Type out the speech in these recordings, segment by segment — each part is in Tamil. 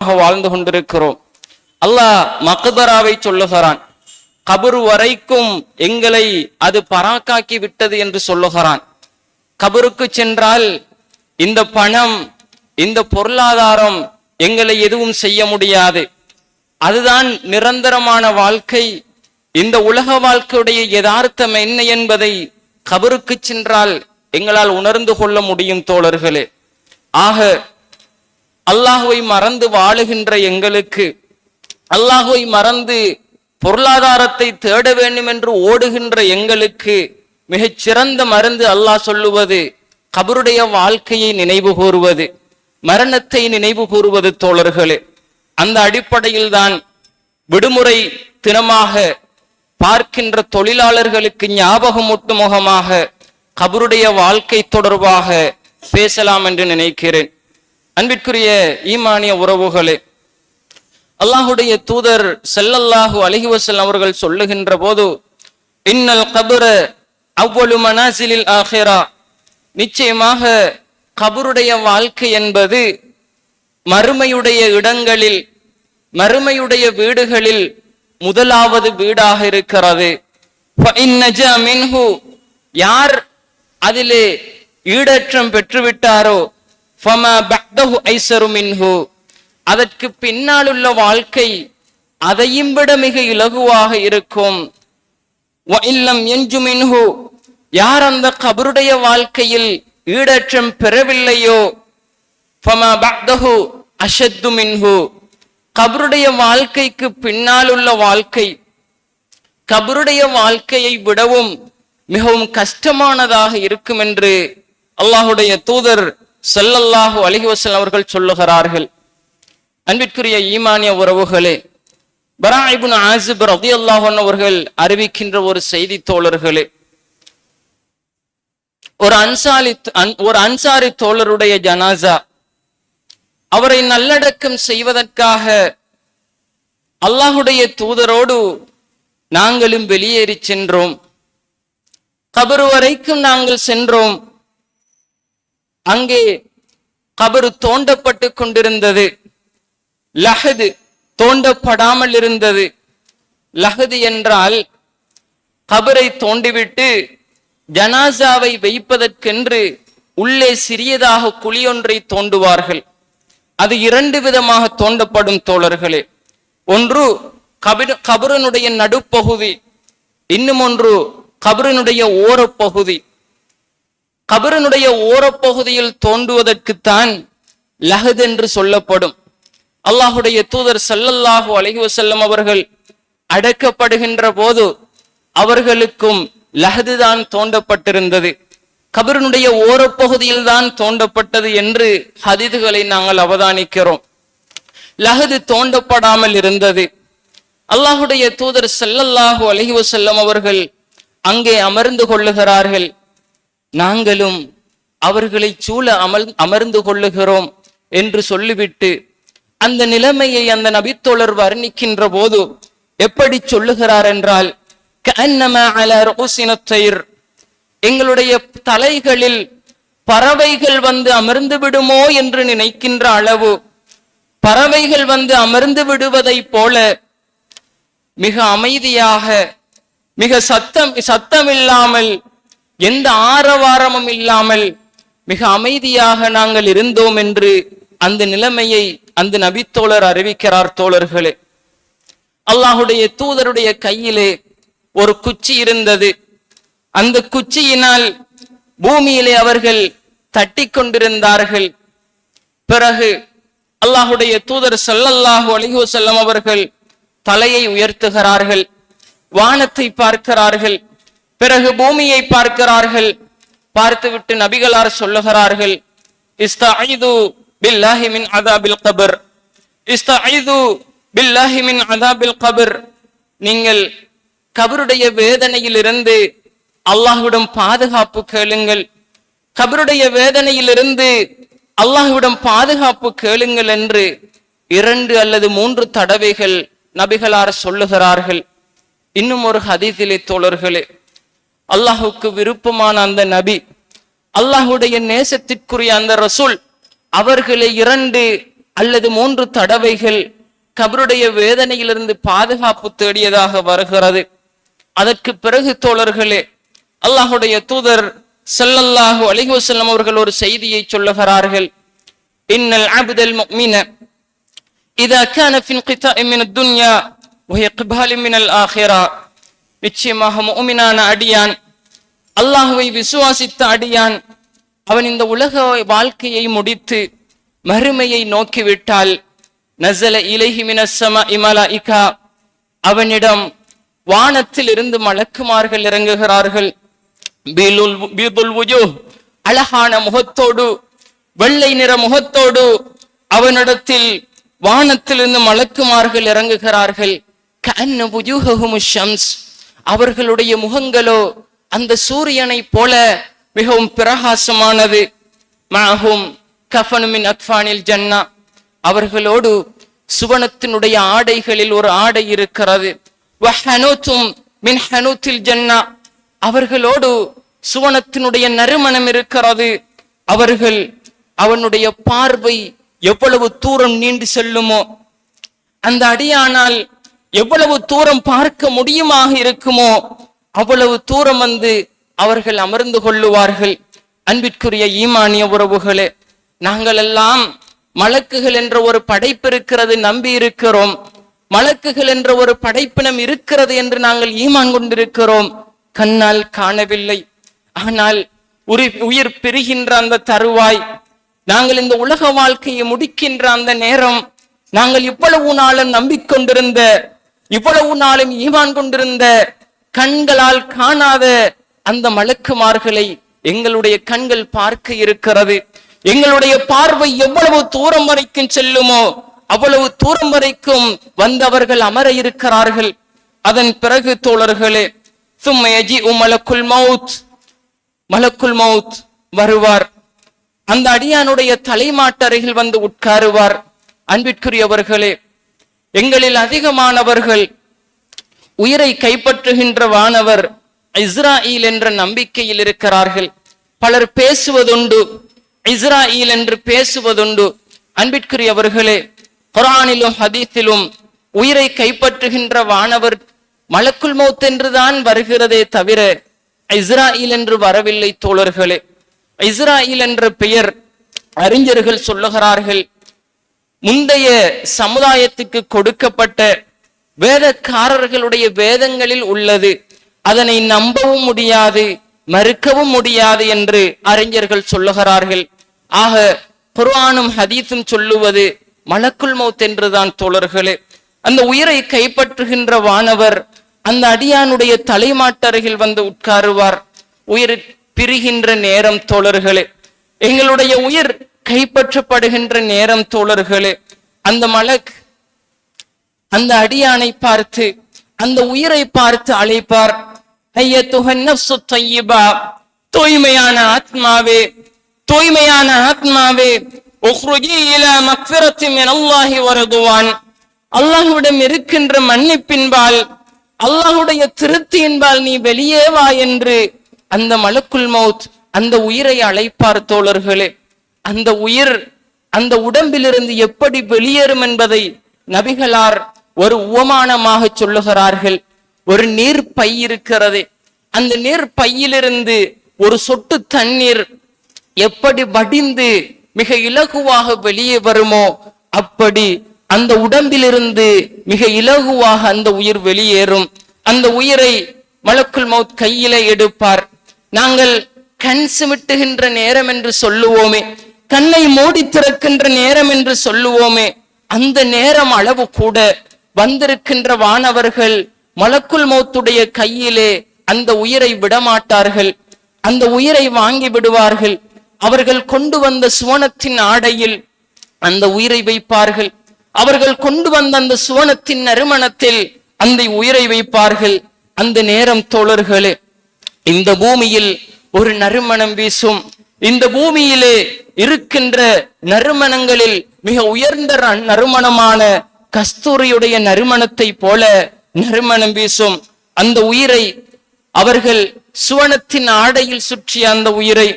வாழ்ந்து கொண்டிருக்கிறோம். அல்லாஹ் மக்பராவை சொல்லுகிறான், கபர் வரைக்கும் எங்களை அது பராக்காக்கி விட்டது என்று சொல்லுகிறான். கபருக்கு சென்றால் இந்த பணம், இந்த பொருளாதாரம் எங்களை எதுவும் செய்ய முடியாது. அதுதான் நிரந்தரமான வாழ்க்கை. இந்த உலக வாழ்க்கையுடைய யதார்த்தம் என்ன என்பதை கபருக்கு சென்றால் எங்களால் உணர்ந்து கொள்ள முடியும் தோழர்களே. ஆக அல்லாஹுவை மறந்து வாழுகின்ற எங்களுக்கு, அல்லாஹுவை மறந்து பொருளாதாரத்தை தேட வேண்டும் என்று ஓடுகின்ற எங்களுக்கு மிகச் சிறந்த மருந்து அல்லாஹ் சொல்லுவது கபருடைய வாழ்க்கையை நினைவு கூறுவது, மரணத்தை நினைவு கூறுவது தோழர்களே. அந்த அடிப்படையில் தான் விடுமுறை தினமாக பார்க்கின்ற தொழிலாளர்களுக்கு ஞாபகமூட்டும் முகமாக கபருடைய வாழ்க்கை தொடர்பாக பேசலாம் என்று நினைக்கிறேன். அன்பிற்குரிய ஈமானிய உறவுகளே, அல்லாஹுடைய தூதர் ஸல்லல்லாஹு அலைஹி வஸல்லம் அவர்கள் சொல்லுகின்ற போது, இன்னல் கபர அவ்வலு மனாசிலில் ஆகிரா, நிச்சயமாக கபருடைய வாழ்க்கை என்பது மறுமையுடைய இடங்களில், மறுமையுடைய வீடுகளில் முதலாவது வீடாக இருக்கிறது. யார் அதிலே ஈடேற்றம் பெற்றுவிட்டாரோ அதற்கு பின்னால் உள்ள வாழ்க்கை அதையும் விட மிக இலகுவாக இருக்கும். யார் அந்த கபருடைய வாழ்க்கையில் ஈடேற்றம் பெறவில்லையோ கபருடைய வாழ்க்கைக்கு பின்னால் உள்ள வாழ்க்கை கபருடைய வாழ்க்கையை விடவும் மிகவும் கஷ்டமானதாக இருக்கும் என்று அல்லாஹுடைய தூதர் ஸல்லல்லாஹு அலைஹி வஸல்லம் அவர்கள் சொல்லுகிறார்கள். அன்பிற்குரிய ஈமானிய உறவுகளே, பரா இப்னு ஆஸிப் ரலியல்லாஹு அன்ஹு அவர்கள் அறிவிக்கின்ற ஒரு செய்தி தோழர்களே, ஒரு அன்சாரி தோழருடைய ஜனாசா, அவரை நல்லடக்கம் செய்வதற்காக அல்லாஹுடைய தூதரோடு நாங்களும் வெளியேறி சென்றோம். கபரு வரைக்கும் நாங்கள் சென்றோம். அங்கே கபரு தோண்டப்பட்டு கொண்டிருந்தது. லஹது தோண்டப்படாமல் இருந்தது. லஹது என்றால் கபரை தோண்டிவிட்டு ஜனாசாவை வைப்பதற்கென்று உள்ளே சிறியதாக குழியொன்றை தோண்டுவார்கள். அது இரண்டு விதமாக தோண்டப்படும் தோழர்களே. ஒன்று கபரினுடைய நடுப்பகுதி, இன்னும் ஒன்று கபரினுடைய ஓரப்பகுதி. கபரினுடைய ஓரப்பகுதியில் தோண்டுவதற்குத்தான் லஹத் என்று சொல்லப்படும். அல்லாஹுடைய தூதர் ஸல்லல்லாஹு அலைஹி வஸல்லம் அவர்கள் அடக்கப்படுகின்ற போது அவர்களுக்கும் லஹது தான் தோண்டப்பட்டிருந்தது. கபரினுடைய ஓரப்பகுதியில் தான் தோண்டப்பட்டது என்று ஹதீதுகளை நாங்கள் அவதானிக்கிறோம். லஹது தோண்டப்படாமல் இருந்தது. அல்லாஹுடைய தூதர் ஸல்லல்லாஹு அலைஹி வஸல்லம் அவர்கள் அங்கே அமர்ந்து கொள்ளுகிறார்கள். நாங்களும் அவர்களை சூழ அமர்ந்து கொள்ளுகிறோம் என்று சொல்லிவிட்டு அந்த நிலைமையை அந்த நபித்தோழர் வர்ணிக்கின்ற போது எப்படி சொல்லுகிறார் என்றால், கஅன்னமா அலா ரூஸின தைர், எங்களுடைய தலைகளில் பறவைகள் வந்து அமர்ந்து விடுமோ என்று நினைக்கின்ற அளவு, பறவைகள் வந்து அமர்ந்து விடுவதை போல மிக அமைதியாக, மிக சத்தமில்லாமல், எந்த ஆரவாரமும் இல்லாமல் மிக அமைதியாக நாங்கள் இருந்தோம் என்று அந்த நிலைமையை அந்த நபித்தோழர் அறிவிக்கிறார். தோழர்களே, அல்லாஹுடைய தூதருடைய கையிலே ஒரு குச்சி இருந்தது. அந்த குச்சியினால் பூமியிலே அவர்கள் தட்டி கொண்டிருந்தார்கள். பிறகு அல்லாஹுடைய தூதர் ஸல்லல்லாஹு அலைஹி வஸல்லம் அவர்கள் தலையை உயர்த்துகிறார்கள், வானத்தை பார்க்கிறார்கள், பிறகு பூமியை பார்க்கிறார்கள். பார்த்துவிட்டு நபிகளார் சொல்லுகிறார்கள், இஸ்தஈது பில்லாஹி மின் அஸாபில் கபர், இஸ்தஈது பில்லாஹி மின் அஸாபில் கபர், நீங்கள் கபருடைய வேதனையிலிருந்து அல்லாஹ்விடம் பாதுகாப்பு கேளுங்கள், கபருடைய வேதனையிலிருந்து அல்லாஹ்விடம் பாதுகாப்பு கேளுங்கள் என்று 2 அல்லது 3 தடவைகள் நபிகளார் சொல்லுகிறார்கள். இன்னும் ஒரு ஹதீஸிலே தோழர்களே, அல்லாஹுக்கு விருப்பமான அந்த நபி, அல்லாஹுடைய நேசத்திற்குரிய அந்த ரசூல் அவர்களை 2 அல்லது 3 தடவைகள் கபருடைய வேதனையிலிருந்து பாதுகாப்பு தேடியதாக வருகிறது. அதற்கு பிறகு தோழர்களே, அல்லாஹுடைய தூதர் ஸல்லல்லாஹு அலைஹி வஸல்லம் அவர்கள் ஒரு செய்தியை சொல்லுகிறார்கள். இன்னல் அப்தல் முஃமின இதா கான ஃபி இன்கிதாஇ மின் அத்-துன்யா வ இக்பாலி மின் அல்-ஆখিরা, நிச்சயமாக முஃமினான அடியான், அல்லாஹ்வை விசுவாசித்த அடியான், அவன் இந்த உலக வாழ்க்கையை முடித்து மறுமையை நோக்கிவிட்டால், நஸல இலைஹி மினஸ் ஸமாஇ மலாயிகா, அவனிடம் வானத்தில் இருந்து மலக்குமார்கள் இறங்குகிறார்கள். பீதுல் வுஜூஹ், அழகான முகத்தோடு, வெள்ளை நிற முகத்தோடு அவனிடத்தில் வானத்திலிருந்து மலக்குமார்கள் இறங்குகிறார்கள். கஅன்ன வுஜூஹஹுமுஷ் ஷம்ஸ், அவர்களுடைய முகங்களோ அந்த சூரியனை போல மிகவும் பிரகாசமானது. மஅஹும் கஃபனு மின் அக்ஃபானில் ஜன்னா, அவர்களோடு சுவனத்தினுடைய ஆடைகளில் ஒரு ஆடை இருக்கிறது. வஹனூத்தும் மின் ஹனூத்தில் ஜன்னா, அவர்களோடு சுவனத்தினுடைய நறுமணம் இருக்கிறது. அவர்கள், அவனுடைய பார்வை எவ்வளவு தூரம் நீண்டு செல்லுமோ, அந்த அடியானால் எவ்வளவு தூரம் பார்க்க முடியுமாக இருக்குமோ அவ்வளவு தூரம் வந்து அவர்கள் அமர்ந்து கொள்ளுவார்கள். அன்பிற்குரிய ஈமானிய உறவுகளே, நாங்கள் எல்லாம் மலக்குகள் என்ற ஒரு படைப்பு இருக்கிறது நம்பி இருக்கிறோம். மலக்குகள் என்ற ஒரு படைப்பினம் இருக்கிறது என்று நாங்கள் ஈமான் கொண்டிருக்கிறோம். கண்ணால் காணவில்லை. ஆனால் உயிர் பிரிகின்ற அந்த தருவாய், நாங்கள் இந்த உலக வாழ்க்கையை முடிக்கின்ற அந்த நேரம், நாங்கள் இவ்வளவு நாளும் நம்பிக்கொண்டிருந்த, இவ்வளவு நாளும் ஈமான் கொண்டிருந்த, கண்களால் காணாத அந்த மலக்குமார்களை எங்களுடைய கண்கள் பார்க்க இருக்கிறது. எங்களுடைய பார்வை எவ்வளவு தூரம் வரைக்கும் செல்லுமோ அவ்வளவு தூரம் வரைக்கும் வந்தவர்கள் அமர இருக்கிறார்கள். அதன் பிறகு தோழர்களே, சும்ம யஜிஉ மலக்குல் மௌத், மலக்குல் மௌத் வருவார். அந்த அடியானுடைய தலைமாட்டறையில் வந்து உட்காருவார். அன்பிற்குரியவர்களே, எங்களில் அதிகமானவர்கள் உயிரை கைப்பற்றுகின்ற வானவர் இஸ்ராயில் என்ற நம்பிக்கையில் இருக்கிறார்கள். பலர் பேசுவதுண்டு, இஸ்ராயில் என்று பேசுவதுண்டு. அன்பிற்குரியவர்களே, குர்ஆனிலும் ஹதீஸிலும் உயிரை கைப்பற்றுகின்ற வானவர் மலக்குல் மௌத் என்றுதான் வருகிறதே தவிர இஸ்ராயில் என்று வரவில்லை தோழர்களே. இஸ்ராயில் என்ற பெயர் அறிஞர்கள் சொல்லுகிறார்கள், முந்தைய சமுதாயத்துக்கு கொடுக்கப்பட்ட வேதக்காரர்களுடைய வேதங்களில் உள்ளது, அதனை நம்பவும் முடியாது மறுக்கவும் முடியாது என்று அறிஞர்கள் சொல்லுகிறார்கள். ஆக குர்ஆனும் ஹதீஸும் சொல்லுவது மலக்குல் மௌத் என்றுதான் தோழர்களே. அந்த உயிரை கைப்பற்றுகின்ற வானவர் அந்த அடியானுடைய தலைமாட்டறையில் வந்து உட்காருவார். உயிர் பிரிகின்ற நேரம் தோழர்களே, எங்களுடைய உயிர் கைப்பற்றப்படுகின்ற நேரம் தோழர்களே, அந்த மலக் அந்த அடியானை பார்த்து, அந்த உயிரை பார்த்து அழைப்பார். ஐயத்துஹன் நஃப்ஸு தய்யிபா, தூய்மையான ஆத்மாவே, தூய்மையான ஆத்மாவே, உக்ருஜி இலா மக்ஃபிரத்தி மின் அல்லாஹி வ ரிதுவான், அல்லாஹ்விடம் இருக்கின்ற மன்னிப்பின்பால், அல்லாஹ்வுடைய திருப்தியின்பால் நீ வெளியே வா என்று அந்த மலக்குல் மௌத் அந்த உயிரை அழைப்பார் தோழர்களே. அந்த உயிர் அந்த உடம்பிலிருந்து எப்படி வெளியேறும் என்பதை நபிகளார் ஒரு உவமானமாக சொல்லுகிறார்கள். ஒரு நீர் பை இருக்கிறது, அந்த நீர் பையிலிருந்து ஒரு சொட்டு தண்ணீர் எப்படி வடிந்து மிக இலகுவாக வெளியே வருமோ அப்படி அந்த உடம்பிலிருந்து மிக இலகுவாக அந்த உயிர் வெளியேறும். அந்த உயிரை மலக்குல் மௌத் கையில எடுப்பார். நாங்கள் கண் சிமிட்டுகின்ற நேரம் என்று சொல்லுவோமே, கண்ணை மூடி திறக்கின்ற நேரம் என்று சொல்லுவோமே, அந்த நேரம் அளவு கூட வந்திருக்கின்ற வானவர்கள் மலக்குல் மௌத்துடைய கையிலே அந்த உயிரை விடமாட்டார்கள். அந்த உயிரை வாங்கி விடுவார்கள். அவர்கள் கொண்டு வந்த சுவனத்தின் ஆடையில் அந்த உயிரை வைப்பார்கள். அவர்கள் கொண்டு வந்த அந்த சுவனத்தின் நறுமணத்தில் அந்த உயிரை வைப்பார்கள். அந்த நேரம் தோழர்களே, இந்த பூமியில் ஒரு நறுமணம் வீசும். இந்த பூமியிலே இருக்கின்ற நறுமணங்களில் மிக உயர்ந்த நறுமணமான கஸ்தூரியுடைய நறுமணத்தை போல நறுமணம் வீசும். அந்த உயிரை அவர்கள் சுவனத்தின் ஆடையில் சுற்றிய அந்த உயிரை,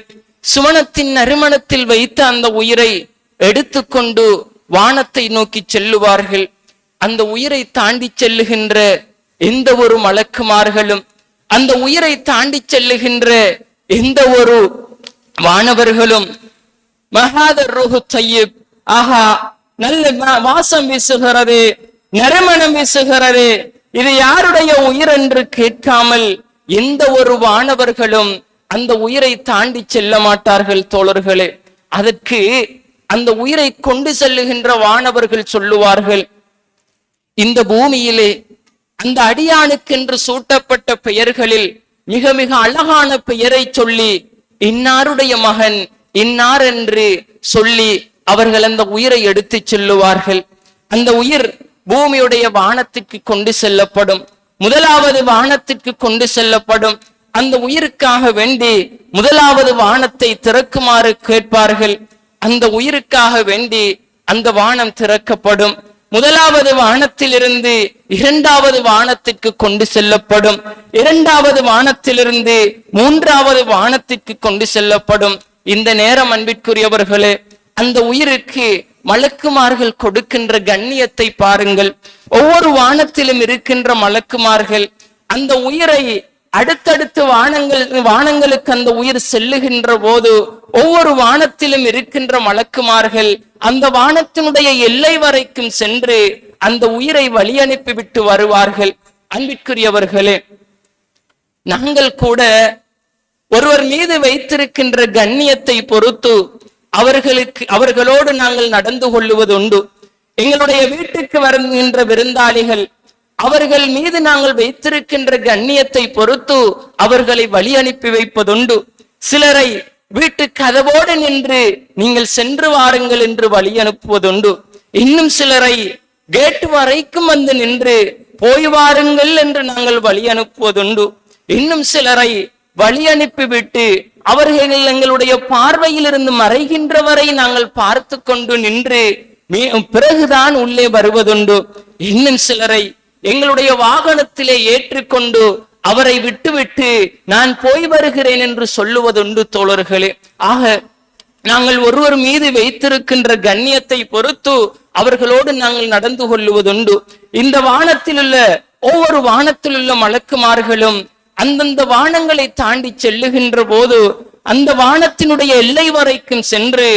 சுவனத்தின் நறுமணத்தில் வைத்த அந்த உயிரை எடுத்துக்கொண்டு வானத்தை நோக்கி செல்லுவார்கள். அந்த உயிரை தாண்டி செல்லுகின்ற எந்த ஒரு மலக்குமார்களும், அந்த உயிரை தாண்டி செல்லுகின்ற எந்த ஒரு வானவர்களும் மஹாதர் ரூஹு தய்யிப், ஆஹா நல்ல வாசம் வீசுகிறது, நறுமணம் வீசுகிறது, இது யாருடைய உயிர் என்று கேட்காமல் எந்த ஒரு வானவர்களும் அந்த உயிரை தாண்டி செல்ல மாட்டார்கள் தோழர்களே. அதற்கு அந்த உயிரை கொண்டு செல்லுகின்ற வானவர்கள் சொல்லுவார்கள், இந்த பூமியிலே அந்த அடியானுக்கென்று சூட்டப்பட்ட பெயர்களில் மிக மிக அழகான பெயரை சொல்லி இன்னாருடைய மகன் இன்னார் என்று சொல்லி அவர்கள் அந்த உயிரை எடுத்து செல்லுவார்கள். அந்த உயிர் பூமியுடைய வானத்திற்கு கொண்டு செல்லப்படும். முதலாவது வானத்திற்கு கொண்டு செல்லப்படும். அந்த உயிருக்காக வேண்டி முதலாவது வானத்தை திறக்குமாறு கேட்பார்கள். அந்த உயிருக்காக வேண்டி அந்த வானம் திறக்கப்படும். முதலாவது வானத்திலிருந்து இரண்டாவது வானத்திற்கு கொண்டு செல்லப்படும். இரண்டாவது வானத்திலிருந்து மூன்றாவது வானத்திற்கு கொண்டு செல்லப்படும். இந்த நேரம் அன்பிற்குரியவர்களே, அந்த உயிருக்கு மலக்குமார்கள் கொடுக்கின்ற கண்ணியத்தை பாருங்கள். ஒவ்வொரு வானத்திலும் இருக்கின்ற மலக்குமார்கள் அந்த உயிரை அடுத்தடுத்து வானங்களுக்கு அந்த உயிர் செல்லுகின்ற போது ஒவ்வொரு வானத்திலும் இருக்கின்ற மலக்குமார்கள் அந்த வானத்தினுடைய எல்லை வரைக்கும் சென்று அந்த உயிரை வழி அனுப்பிவிட்டு வருவார்கள். அன்பிற்குரியவர்களே, நாங்கள் கூட ஒருவர் மீது வைத்திருக்கின்ற கண்ணியத்தை பொறுத்து அவர்களோடு நாங்கள் நடந்து கொள்ளுவது உண்டு. எங்களுடைய வீட்டுக்கு வருகின்ற விருந்தாளிகள் அவர்கள் மீது நாங்கள் வைத்திருக்கின்ற கண்ணியத்தை பொறுத்து அவர்களை வழி அனுப்பி வைப்பதுண்டு. சிலரை வீட்டு கதவோடு நின்று நீங்கள் சென்று வாருங்கள் என்று வழி அனுப்புவதுண்டு. இன்னும் சிலரை கேட்டு வரைக்கும் வந்து நின்று போய் வாருங்கள் என்று நாங்கள் வழி அனுப்புவதுண்டு. இன்னும் சிலரை வழி அனுப்பிவிட்டு அவர்கள் எங்களுடைய பார்வையில் இருந்து மறைகின்ற வரை நாங்கள் பார்த்து கொண்டு நின்று பிறகுதான் உள்ளே வருவதுண்டு. இன்னும் சிலரை எங்களுடைய வாகனத்திலே ஏற்றுக்கொண்டு அவரை விட்டுவிட்டு நான் போய் வருகிறேன் என்று சொல்லுவதுண்டு தோழர்களே. ஆக நாங்கள் ஒருவர் மீது வைத்திருக்கின்ற கண்ணியத்தை பொறுத்து அவர்களோடு நாங்கள் நடந்து கொள்ளுவதுண்டு. இந்த வானத்தில் உள்ள ஒவ்வொரு வானத்தில் உள்ள மலக்குமார்களும் அந்தந்த வானங்களை தாண்டி செல்லுகின்ற போது அந்த வானத்தினுடைய எல்லை வரைக்கும் சென்று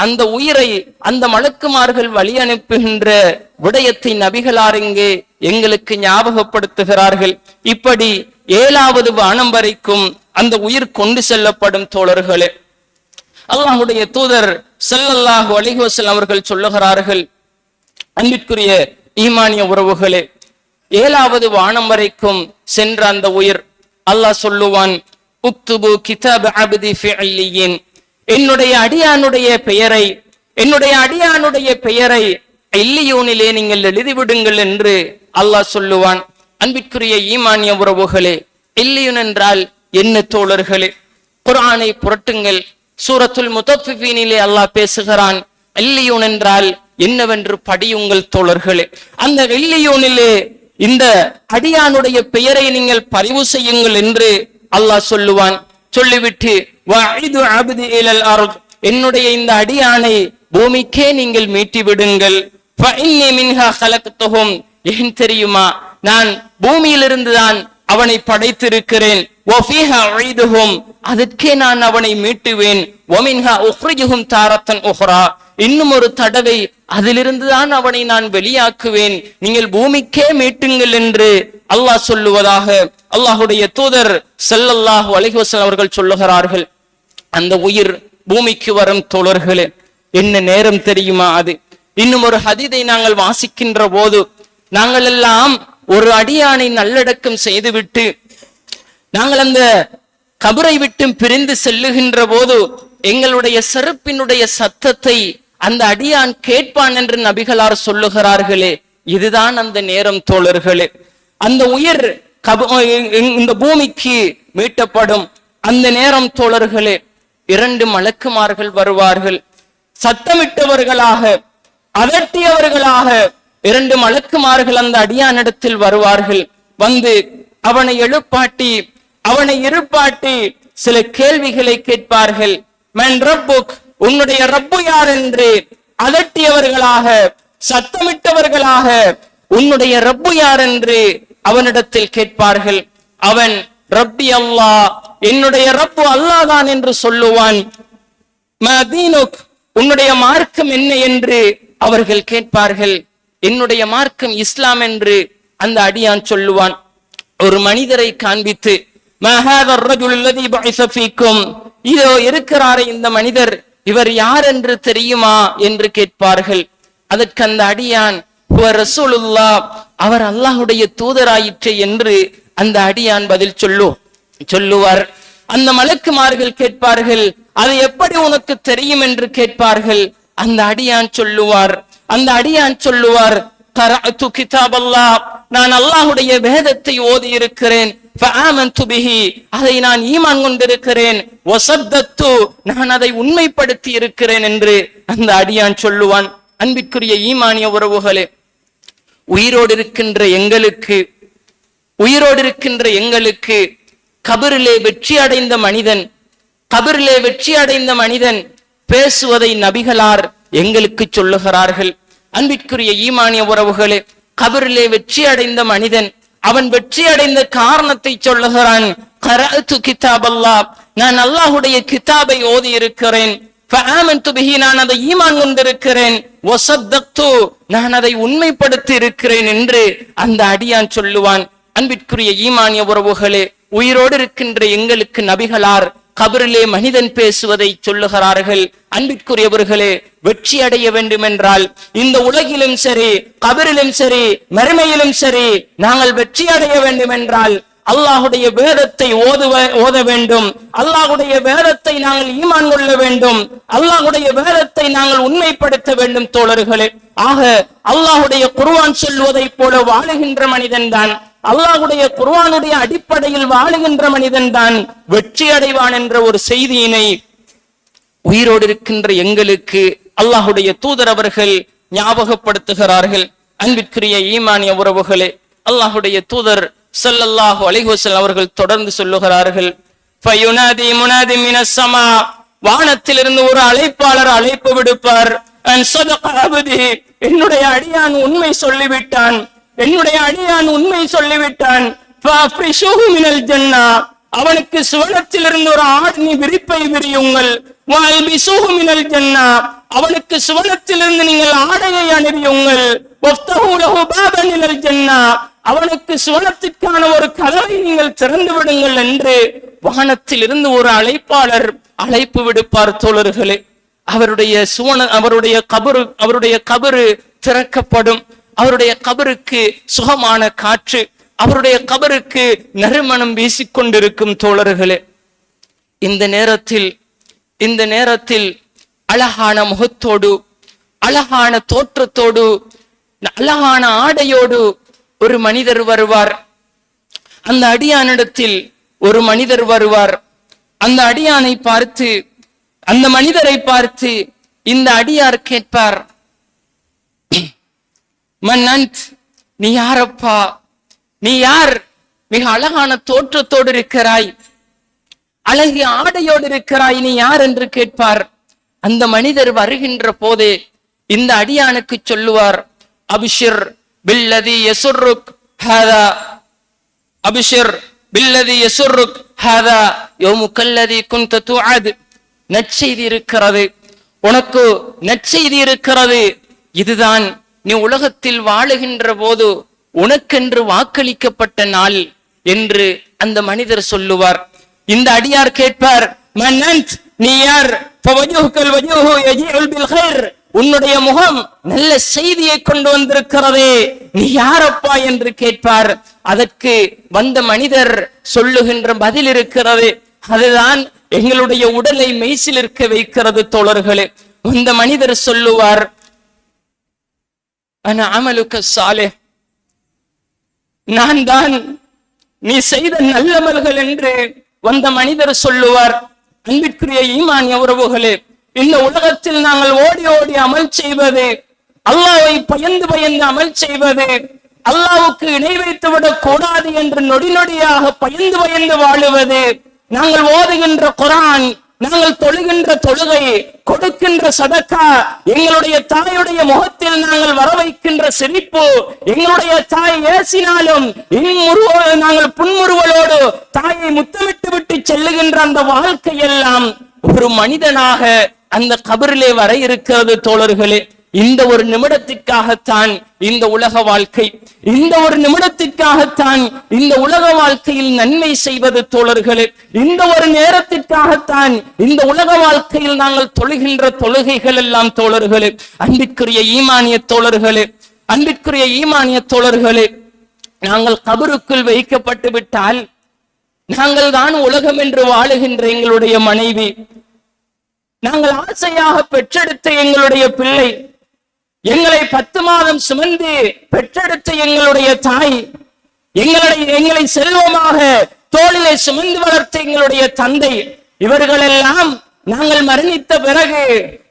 அந்த உயிரை அந்த மலக்குமார்கள் வழி அனுப்புகின்ற விடயத்தை நபிகளார் இங்கே எங்களுக்கு ஞாபகப்படுத்துகிறார்கள். இப்படி 7வது வானம் வரைக்கும் அந்த உயிர் கொண்டு செல்லப்படும் தோழர்களே. அல்லாஹ்வுடைய தூதர் ஸல்லல்லாஹு அலைஹி வஸல்லம் அவர்கள் சொல்லுகிறார்கள், அன்பிற்குரிய ஈமானிய உறவுகளே, 7வது வானம் வரைக்கும் சென்ற அந்த உயிர் அல்லாஹ் சொல்லுவான், உக்துபு கிதாப் அப்தி ஃபி இல்லியின், என்னுடைய அடியானுடைய பெயரை இல்லியூனிலே நீங்கள் எழுதிவிடுங்கள் என்று அல்லாஹ் சொல்லுவான். அன்பிற்குரிய ஈமானிய உறவுகளே, இல்லியூன் என்றால் என்ன தோழர்களே? குர்ஆனை புரட்டுங்கள். சூரத்துல் முத்தஃபிஃபீனிலே அல்லாஹ் பேசுகிறான். இல்லியூன் என்றால் என்னவென்று படியுங்கள் தோழர்களே. அந்த இல்லியூனிலே இந்த அடியானுடைய பெயரை நீங்கள் பதிவு செய்யுங்கள் என்று அல்லாஹ் சொல்லுவான். சொல்லிவிட்டு வஅஇது அப்தி இலல் அர்த், என்னுடைய இந்த அடியானை பூமிக்கே நீங்கள் மீட்டி விடுங்கள். ஃபஇன்னி மின்ஹா கலக்துஹும், ஏன் தெரியுமா, நான் பூமியிலிருந்து தான் அவனை படைத்திருக்கிறேன். வஃபீஹா உஈதுஹும், அதற்கே நான் அவனை மீட்டுவேன். வமின்ஹா உக்ரிஜுஹும் தாரத்தன் உஹ்ரா, இன்னும் ஒரு தடவை அதிலிருந்து தான் அவனை நான் வெளியாக்குவேன். நீங்கள் பூமிக்கே மீட்டுங்கள் என்று அல்லாஹ் சொல்லுவதாக அல்லாஹுடைய தூதர் ஸல்லல்லாஹு அலைஹி வஸல்லம் அவர்கள் சொல்லுகிறார்கள். அந்த உயிர் பூமிக்கு வரும் தோழர்களே, என்ன நேரம் தெரியுமா அது? இன்னும் ஒரு ஹதீதை நாங்கள் வாசிக்கின்ற போது, நாங்கள் எல்லாம் ஒரு அடியானை நல்லடக்கம் செய்துவிட்டு நாங்கள் அந்த கபரை விட்டு பிரிந்து செல்லுகின்ற போது எங்களுடைய செருப்பினுடைய சத்தத்தை அந்த அடியான் கேட்பான் என்று நபிகளார் சொல்லுகிறார்களே, இதுதான் அந்த நேரம் தோழர்களே. அந்த உயிர் இந்த பூமிக்கு மீட்டப்படும் அந்த நேரம் தோழர்களே, 2 மலக்குமார்கள் வருவார்கள். சத்தமிட்டவர்களாக, அதட்டியவர்களாக 2 மலக்குமார்கள் அந்த அடியானிடத்தில் வருவார்கள். வந்து அவனை எழுப்பாட்டி அவனை இருப்பாட்டி சில கேள்விகளை கேட்பார்கள். மன் ரப்புக், உன்னுடைய ரப்பு யார் என்று அதட்டியவர்களாக, சத்தமிட்டவர்களாக, உன்னுடைய ரப்பு யார் என்று அவனிடத்தில் கேட்பார்கள். அவன் ரப்பி அல்லாஹ், என்னுடைய ரப்பு அல்லாஹ் தான் என்று சொல்லுவான். மதீனுக், உன்னுடைய மார்க்கம் என்ன என்று அவர்கள் கேட்பார்கள். என்னுடைய மார்க்கம் இஸ்லாம் என்று அந்த அடியான் சொல்லுவான். ஒரு மனிதரை காண்பித்து, இதோ இருக்கிறாரே இந்த மனிதர், இவர் யார் என்று தெரியுமா என்று கேட்பார்கள். அதற்கு அந்த அடியான் ரசூலுல்லாஹ், அவர் அல்லாஹுடைய தூதராயிற்று என்று அந்த அடியான் பதில் சொல்லுவார். அந்த மலக்குமார்கள் கேட்பார்கள், அது எப்படி உனக்கு தெரியும் என்று கேட்பார்கள். அந்த அடியான் சொல்லுவார், கரஅது கிதாபல்லாஹ், நான் அல்லாஹ்வுடைய வேதத்தை ஓதி இருக்கிறேன். ஃபஆமன்து பிஹி, அதை நான் ஈமான் கொண்டிருக்கிறேன். வஸத்தத்து, நான் அதை உண்மைப்படுத்தி இருக்கிறேன் என்று அந்த அடியான் சொல்லுவான். அன்பிற்குரிய ஈமானிய உறவுகளே, உயிரோடு இருக்கின்ற எங்களுக்கு கபரிலே வெற்றி அடைந்த மனிதன் பேசுவதை நபிகளார் எங்களுக்கு சொல்லுகிறார்கள். அன்பிற்குரிய ஈமானிய உறவுகளே, கபரிலே வெற்றி அடைந்த மனிதன் அவன் வெற்றி அடைந்த காரணத்தை சொல்லுகிறான். கரஅது கிதாபல்லாஹ், நான் அல்லாஹ்வுடைய கிதாபை ஓதி இருக்கிறேன். ஃபஆமன்து பிஹி, நான் அதை ஈமான் கொண்டிருக்கிறேன். வஸத்தக்து, நான் அதை உண்மைப்படுத்தி இருக்கிறேன் என்று அந்த அடியான் சொல்லுவான். அன்பிற்குரிய ஈமானிய உறவுகளே, உயிரோடு இருக்கின்ற எங்களுக்கு நபிகளார் கபரிலே மனிதன் பேசுவதை சொல்லுகிறார்கள். அன்பிற்குரியவர்களே, வெற்றி அடைய வேண்டும் என்றால் இந்த உலகிலும் சரி, கபரிலும் சரி, மறுமையிலும் சரி, நாங்கள் வெற்றி அடைய வேண்டும் என்றால் அல்லாஹுடைய வேதத்தை ஓத வேண்டும். அல்லாஹுடைய வேதத்தை நாங்கள் ஈமான் கொள்ள வேண்டும். அல்லாஹுடைய வேதத்தை நாங்கள் உண்மைப்படுத்த வேண்டும் தோழர்களே. ஆக அல்லாஹுடைய குர்ஆன் சொல்வதை போல வாழுகின்ற மனிதன் தான், அல்லாஹ்வுடைய குர்ஆனுடைய அடிப்படையில் வாழுகின்ற மனிதன் தான் வெற்றி அடைவான் என்ற ஒரு செய்தியினை உயிரோடு இருக்கின்ற எங்களுக்கு அல்லாஹ்வுடைய தூதர் அவர்கள் ஞாபகப்படுத்துகிறார்கள். அன்பிற்குரிய ஈமானிய உறவுகளே, அல்லாஹ்வுடைய தூதர் ஸல்லல்லாஹு அலைஹி வஸல்லம் அவர்கள் தொடர்ந்து சொல்லுகிறார்கள், ஃபயுனாதி முனாதி மினஸ் ஸமா, வானத்திலிருந்து ஒரு அழைப்பாளர் அழைப்பு விடுப்பார். அன் ஸதக அப்தி, என்னுடைய அடியான் உண்மை சொல்லிவிட்டான், என்னுடைய அடியான் உண்மை சொல்லிவிட்டான். ஃபஃப்ரிஷுஹு மினல் ஜன்னா, அவனுக்கு சுவனத்திலிருந்து ஒரு ஆடை விரிப்பை விரியுங்கள். வல்பிசுஹு மினல் ஜன்னா, அவனுக்கு சுவனத்திலிருந்து நீங்கள் ஆடையை அணிவியுங்கள். வஃப்தஹு லஹு பாபன் மினல் ஜன்னா, அவனுக்கு சுவனத்திற்கான ஒரு கதவை நீங்கள் திறந்து விடுங்கள் என்று வானத்தில் இருந்து ஒரு அழைப்பாளர் அழைப்பு விடுப்பார் தோழர்களே. அவருடைய கபரு திறக்கப்படும். அவருடைய கபருக்கு சுகமான காற்று, அவருடைய கபருக்கு நறுமணம் வீசிக்கொண்டிருக்கும் தோழர்களே. இந்த நேரத்தில் அழகான முகத்தோடு, அழகான தோற்றத்தோடு, அழகான ஆடையோடு ஒரு மனிதர் வருவார். அந்த அடியானிடத்தில் ஒரு மனிதர் வருவார். அந்த அடியானை பார்த்து, அந்த மனிதரை பார்த்து இந்த அடியார் கேட்பார், மன்னன்த், நீ யாரப்பா, நீ யார்? மிக அழகான தோற்றத்தோடு இருக்கிறாய், அழகிய ஆடையோடு இருக்கிறாய், நீ யார் என்று கேட்பார். அந்த மனிதர் வருகின்ற போதே இந்த அடியானுக்கு சொல்லுவார், அபிஷிர் பில்லதி யசுர்ருக் ஹாதா, அபிஷிர் பில்லதி யசுர்ருக் ஹாதா யௌமுக்கல்லதி குன்த துஅத், நற்செய்தி இருக்கிறது, உனக்கு நற்செய்தி இருக்கிறது, இதுதான் நீ உலகத்தில் வாழுகின்ற போது உனக்கென்று வாக்களிக்கப்பட்ட நாள் என்று அந்த மனிதர் சொல்லுவார். இந்த அடியார் கேட்பார், மன்னன்த், நீ யார்? உன்னுடைய முகம் நல்ல செய்தியை கொண்டு வந்திருக்கிறதே, நீ யாரப்பா என்று கேட்பார். அதற்கு வந்த மனிதர் சொல்லுகின்ற பதில் இருக்கிறது, அதுதான் எங்களுடைய உடலை மெய்சில் இருக்க வைக்கிறது தோழர்களே. அந்த மனிதர் சொல்லுவார், அன அமலுக சாலிஹ், நான் தான் நீ செய்த நல்லமல்கள் என்று வந்த மனிதர் சொல்லுவார். அன்பிற்குரிய ஈமானிய உறவுகளே, இந்த உலகத்தில் நாங்கள் ஓடி ஓடி அமல் செய்வது, அல்லாஹ்வை பயந்து பயந்து அமல் செய்வது, அல்லாஹ்வுக்கு இணை வைத்து விடக் கூடாது என்று நொடி நொடியாக பயந்து பயந்து வாழுவது, நாங்கள் ஓதுகின்ற குர்ஆன் நாங்கள் தொழுகின்ற தொழுகை, கொடுக்கின்ற சதக்கா, எங்களுடைய தாயுடைய முகத்தில் நாங்கள் வரவைக்கின்ற சிரிப்பு, எங்களுடைய தாய் ஏசினாலும் நாங்கள் புன்முறுவலோடு தாயை முத்தமிட்டு விட்டு செல்லுகின்ற அந்த வாழ்க்கையெல்லாம் ஒரு மனிதனாக அந்த கபரிலே வர இருக்கிறது தோழர்களே. இந்த ஒரு நிமிடத்திற்காகத்தான் இந்த உலக வாழ்க்கை, இந்த ஒரு நிமிடத்திற்காகத்தான் இந்த உலக வாழ்க்கையில் நன்மை செய்வது தோழர்களே. இந்த ஒரு நேரத்திற்காகத்தான் இந்த உலக வாழ்க்கையில் நாங்கள் தொழுகின்ற தொழுகைகள் எல்லாம் தோழர்களே. அன்பிற்குரிய ஈமானிய தோழர்களே, அன்பிற்குரிய ஈமானிய தோழர்களே, நாங்கள் கபருக்குள் வைக்கப்பட்டு விட்டால் நாங்கள் தான் உலகம் என்று வாழுகின்ற எங்களுடைய மனைவி, நாங்கள் ஆசையாக பெற்றெடுத்த எங்களுடைய பிள்ளை, எங்களை 10 மாதம் சுமந்து பெற்றெடுத்த எங்களுடைய தாய், எங்களை செல்வமாக தோளிலே சுமந்து வளர்த்த எங்களுடைய தந்தை, இவர்களெல்லாம் நாங்கள் மரணித்த பிறகு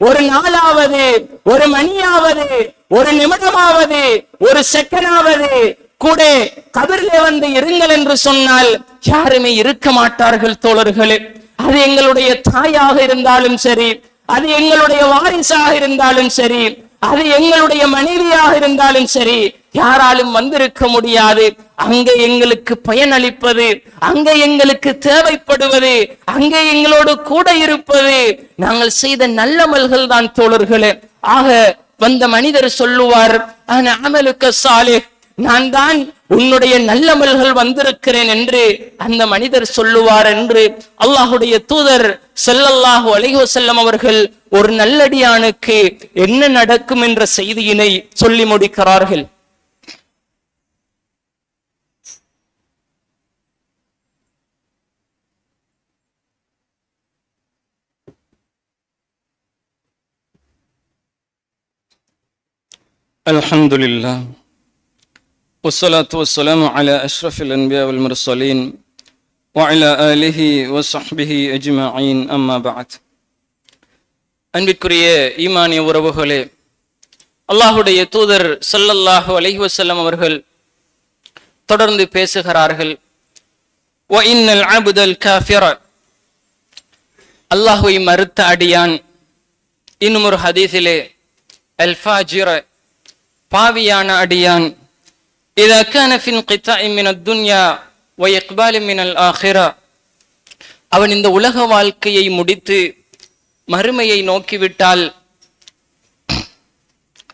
ஒரு நாளாவது, ஒரு மணியாவது, ஒரு நிமிடமாவது, ஒரு செகண்டாவது கூட கபரிலே வந்து இருங்கள் என்று சொன்னால் யாருமே இருக்க மாட்டார்கள் தோழர்களே. அது எங்களுடைய தாயாக இருந்தாலும் சரி, அது எங்களுடைய வாரிசாக இருந்தாலும் சரி, அது எங்களுடைய மனைவியாக இருந்தாலும் சரி, யாராலும் வந்திருக்க முடியாது. அங்கே எங்களுக்கு பயனளிப்பது, அங்கே எங்களுக்கு தேவைப்படுவது, அங்கே எங்களோடு கூட இருப்பது நாங்கள் செய்த நல்லமல்கள் தான் தோழர்களே. ஆக வந்த மனிதர் சொல்லுவார், அமலுக்க சாலிஹ், நான் தான் உன்னுடைய நல்லமல்கள் வந்திருக்கிறேன் என்று அந்த மனிதர் சொல்லுவார் என்று அல்லாஹுடைய தூதர் ஸல்லல்லாஹு அலைஹி வஸல்லம் அவர்கள் ஒரு நல்லடியானுக்கு என்ன நடக்கும் என்ற செய்தியினை சொல்லி முடிக்கிறார்கள். அல்ஹம்துலில்லாஹ் والصلاة والسلام على أشرف الأنبياء والمرسلين وعلى آله وصحبه أجمعين أما بعد. அன்பிற்குரிய ஈமானிய உறவுகளே, அல்லாஹுடைய தூதர் ஸல்லல்லாஹு அலைஹி வஸல்லம் அவர்கள் தொடர்ந்து பேசுகிறார்கள். وَإِنَّ الْعَبْدَ الْكَافِرَ, அல்லாஹ்வை மறுத்த அடியான், இன்னும் ஒரு ஹதீஸிலே அல் ஃபாஜிர, பாவியான அடியான், إذا كان في انقطاع من الدنيا وإقبال من الآخرة, அவன் இந்த உலக வாழ்க்கையை முடித்து மறுமையை நோக்கிவிட்டால்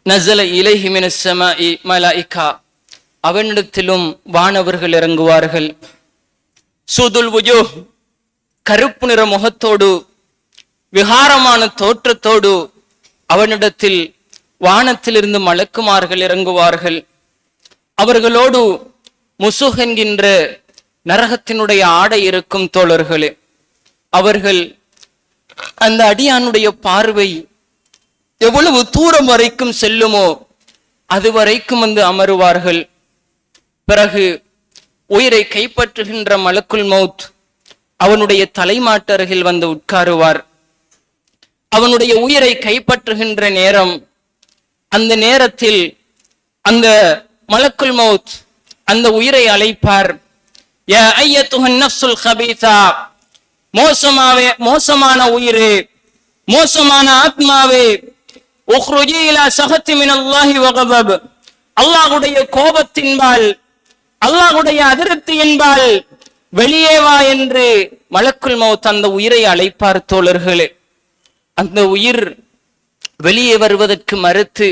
நஸல இலைஹி மினஸ் ஸமாஇ மலாயிகா, அவனிடத்திலும் வானவர்கள் இறங்குவார்கள். சூதுல் வுஜூஹ், கருப்பு நிற முகத்தோடு விகாரமான தோற்றத்தோடு அவனிடத்தில் வானத்திலிருந்து மலக்குமார்கள் இறங்குவார்கள். அவர்களோடு முசுஹ் என்கின்ற நரகத்தினுடைய ஆடை இருக்கும் தோழர்களே. அவர்கள் அந்த அடியானுடைய பார்வை எவ்வளவு தூரம் வரைக்கும் செல்லுமோ அது வரைக்கும் வந்து அமருவார்கள். பிறகு உயிரை கைப்பற்றுகின்ற மலக்குல் மௌத் அவனுடைய தலைமாட்டருகில் வந்து உட்காருவார். அவனுடைய உயிரை கைப்பற்றுகின்ற நேரம், அந்த நேரத்தில் அந்த மலக்குல் மௌத் அந்த உயிரை அழைப்பார். யா அய்யத்துஹன் நஃப்ஸுல் கபீஸா, மோசமான உயிரே, மோசமான ஆத்மாவே, உக்ருஜி இலா சஹத்தி மினல்லாஹி வ கதப், அல்லாஹ்வுடைய கோபத்தின்பால், அல்லாஹ்வுடைய அதிருப்தியின்பால் வெளியே வா என்று மலக்குல் மௌத் அந்த உயிரை அழைப்பார் தோழர்களே. அந்த உயிர் வெளியே வருவதற்கு மறுத்து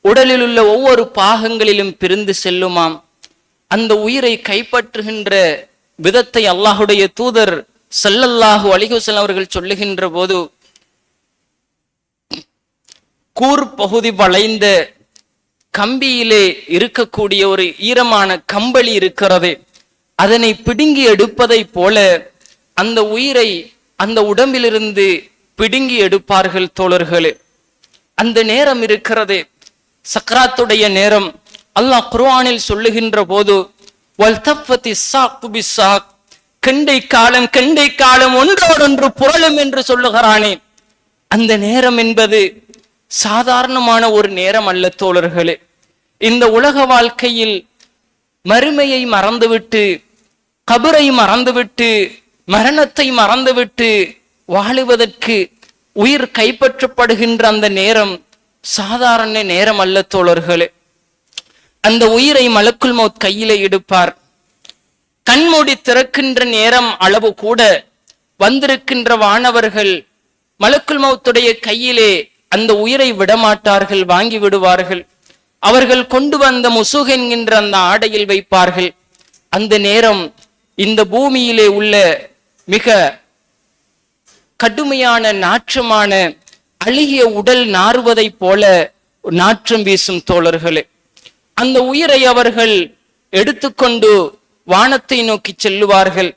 உடலில் உள்ள ஒவ்வொரு பாகங்களிலும் பிரிந்து செல்லுமாம். அந்த உயிரை கைப்பற்றுகின்ற விதத்தை அல்லாஹுடைய தூதர் ஸல்லல்லாஹு அலைஹி வஸல்லம் அவர்கள் சொல்லுகின்ற போது, கூர் பகுதி வளைந்த கம்பியிலே இருக்கக்கூடிய ஒரு ஈரமான கம்பளி இருக்கிறது, அதனை பிடுங்கி எடுப்பதை போல அந்த உயிரை அந்த உடம்பிலிருந்து பிடுங்கி எடுப்பார்கள் தோழர்களே. அந்த நேரம் இருக்கிறது, சக்ராத்துடைய நேரம். அல்லாஹ் குர்ஆனில் சொல்லுகின்ற போது, வல்தஃபத்தி ஸாக்கு பிஸ்ஸாக், கெண்டை காலம் ஒன்றோடொன்று புரளும் என்று சொல்லுகிறானே. அந்த நேரம் என்பது சாதாரணமான ஒரு நேரம் அல்ல தோழர்களே. இந்த உலக வாழ்க்கையில் மறுமையை மறந்துவிட்டு, கபரை மறந்துவிட்டு, மரணத்தை மறந்துவிட்டு வாழுவதற்கு உயிர் கைப்பற்றப்படுகின்ற அந்த நேரம் சாதாரண நேரம் அல்ல தோழர்களே. அந்த உயிரை மலக்குல் மௌத் கையிலே எடுப்பார். கண்மூடி திறக்கின்ற நேரம் அளவு கூட வந்திருக்கின்ற வானவர்கள் மலக்குல் மௌத்துடைய கையிலே அந்த உயிரை விடமாட்டார்கள், வாங்கி விடுவார்கள். அவர்கள் கொண்டு வந்த முசுக் என்கின்ற அந்த ஆடையில் வைப்பார்கள். அந்த நேரம் இந்த பூமியிலே உள்ள மிக கடுமையான நாற்றமான அழுகிய உடல் நாறுவதை போல நாற்றம் வீசும் தோழர்களே. அந்த உயிரை அவர்கள் எடுத்துக்கொண்டு வானத்தை நோக்கி செல்லுவார்கள்.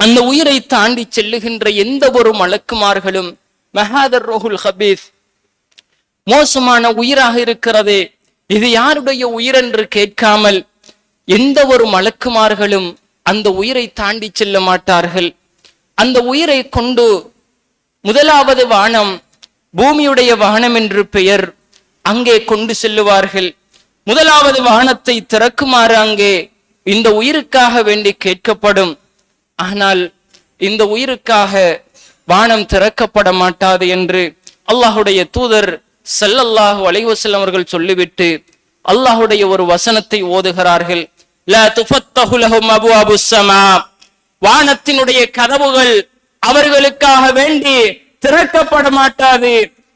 அந்த உயிரை தாண்டி செல்லுகின்ற எந்த ஒரு மலக்குமார்களும் மஹாதர் ரோஹுல் ஹபீஸ், மோசமான உயிராக இருக்கிறதே, இது யாருடைய உயிர் என்று கேட்காமல் எந்த ஒரு மலக்குமார்களும் அந்த உயிரை தாண்டி செல்ல மாட்டார்கள். அந்த உயிரை கொண்டு முதலாவது வானம், பூமியுடைய வானம் என்று பெயர், அங்கே கொண்டு செல்லுவார்கள். முதலாவது வானத்தை திறக்குமாறு அங்கே இந்த உயிருக்காக வேண்டி கேட்கப்படும். ஆனால் இந்த உயிருக்காக வானம் திறக்கப்பட மாட்டாது என்று அல்லாஹுடைய தூதர் ஸல்லல்லாஹு அலைஹி வஸல்லம் அவர்கள் சொல்லிவிட்டு அல்லாஹுடைய ஒரு வசனத்தை ஓதுகிறார்கள். லா துஃபத்தஹு லஹும் அபுவாபுஸ் ஸமா, வானத்தினுடைய கதவுகள் அவர்களுக்காக வேண்டி திறக்கப்பட மாட்டாது.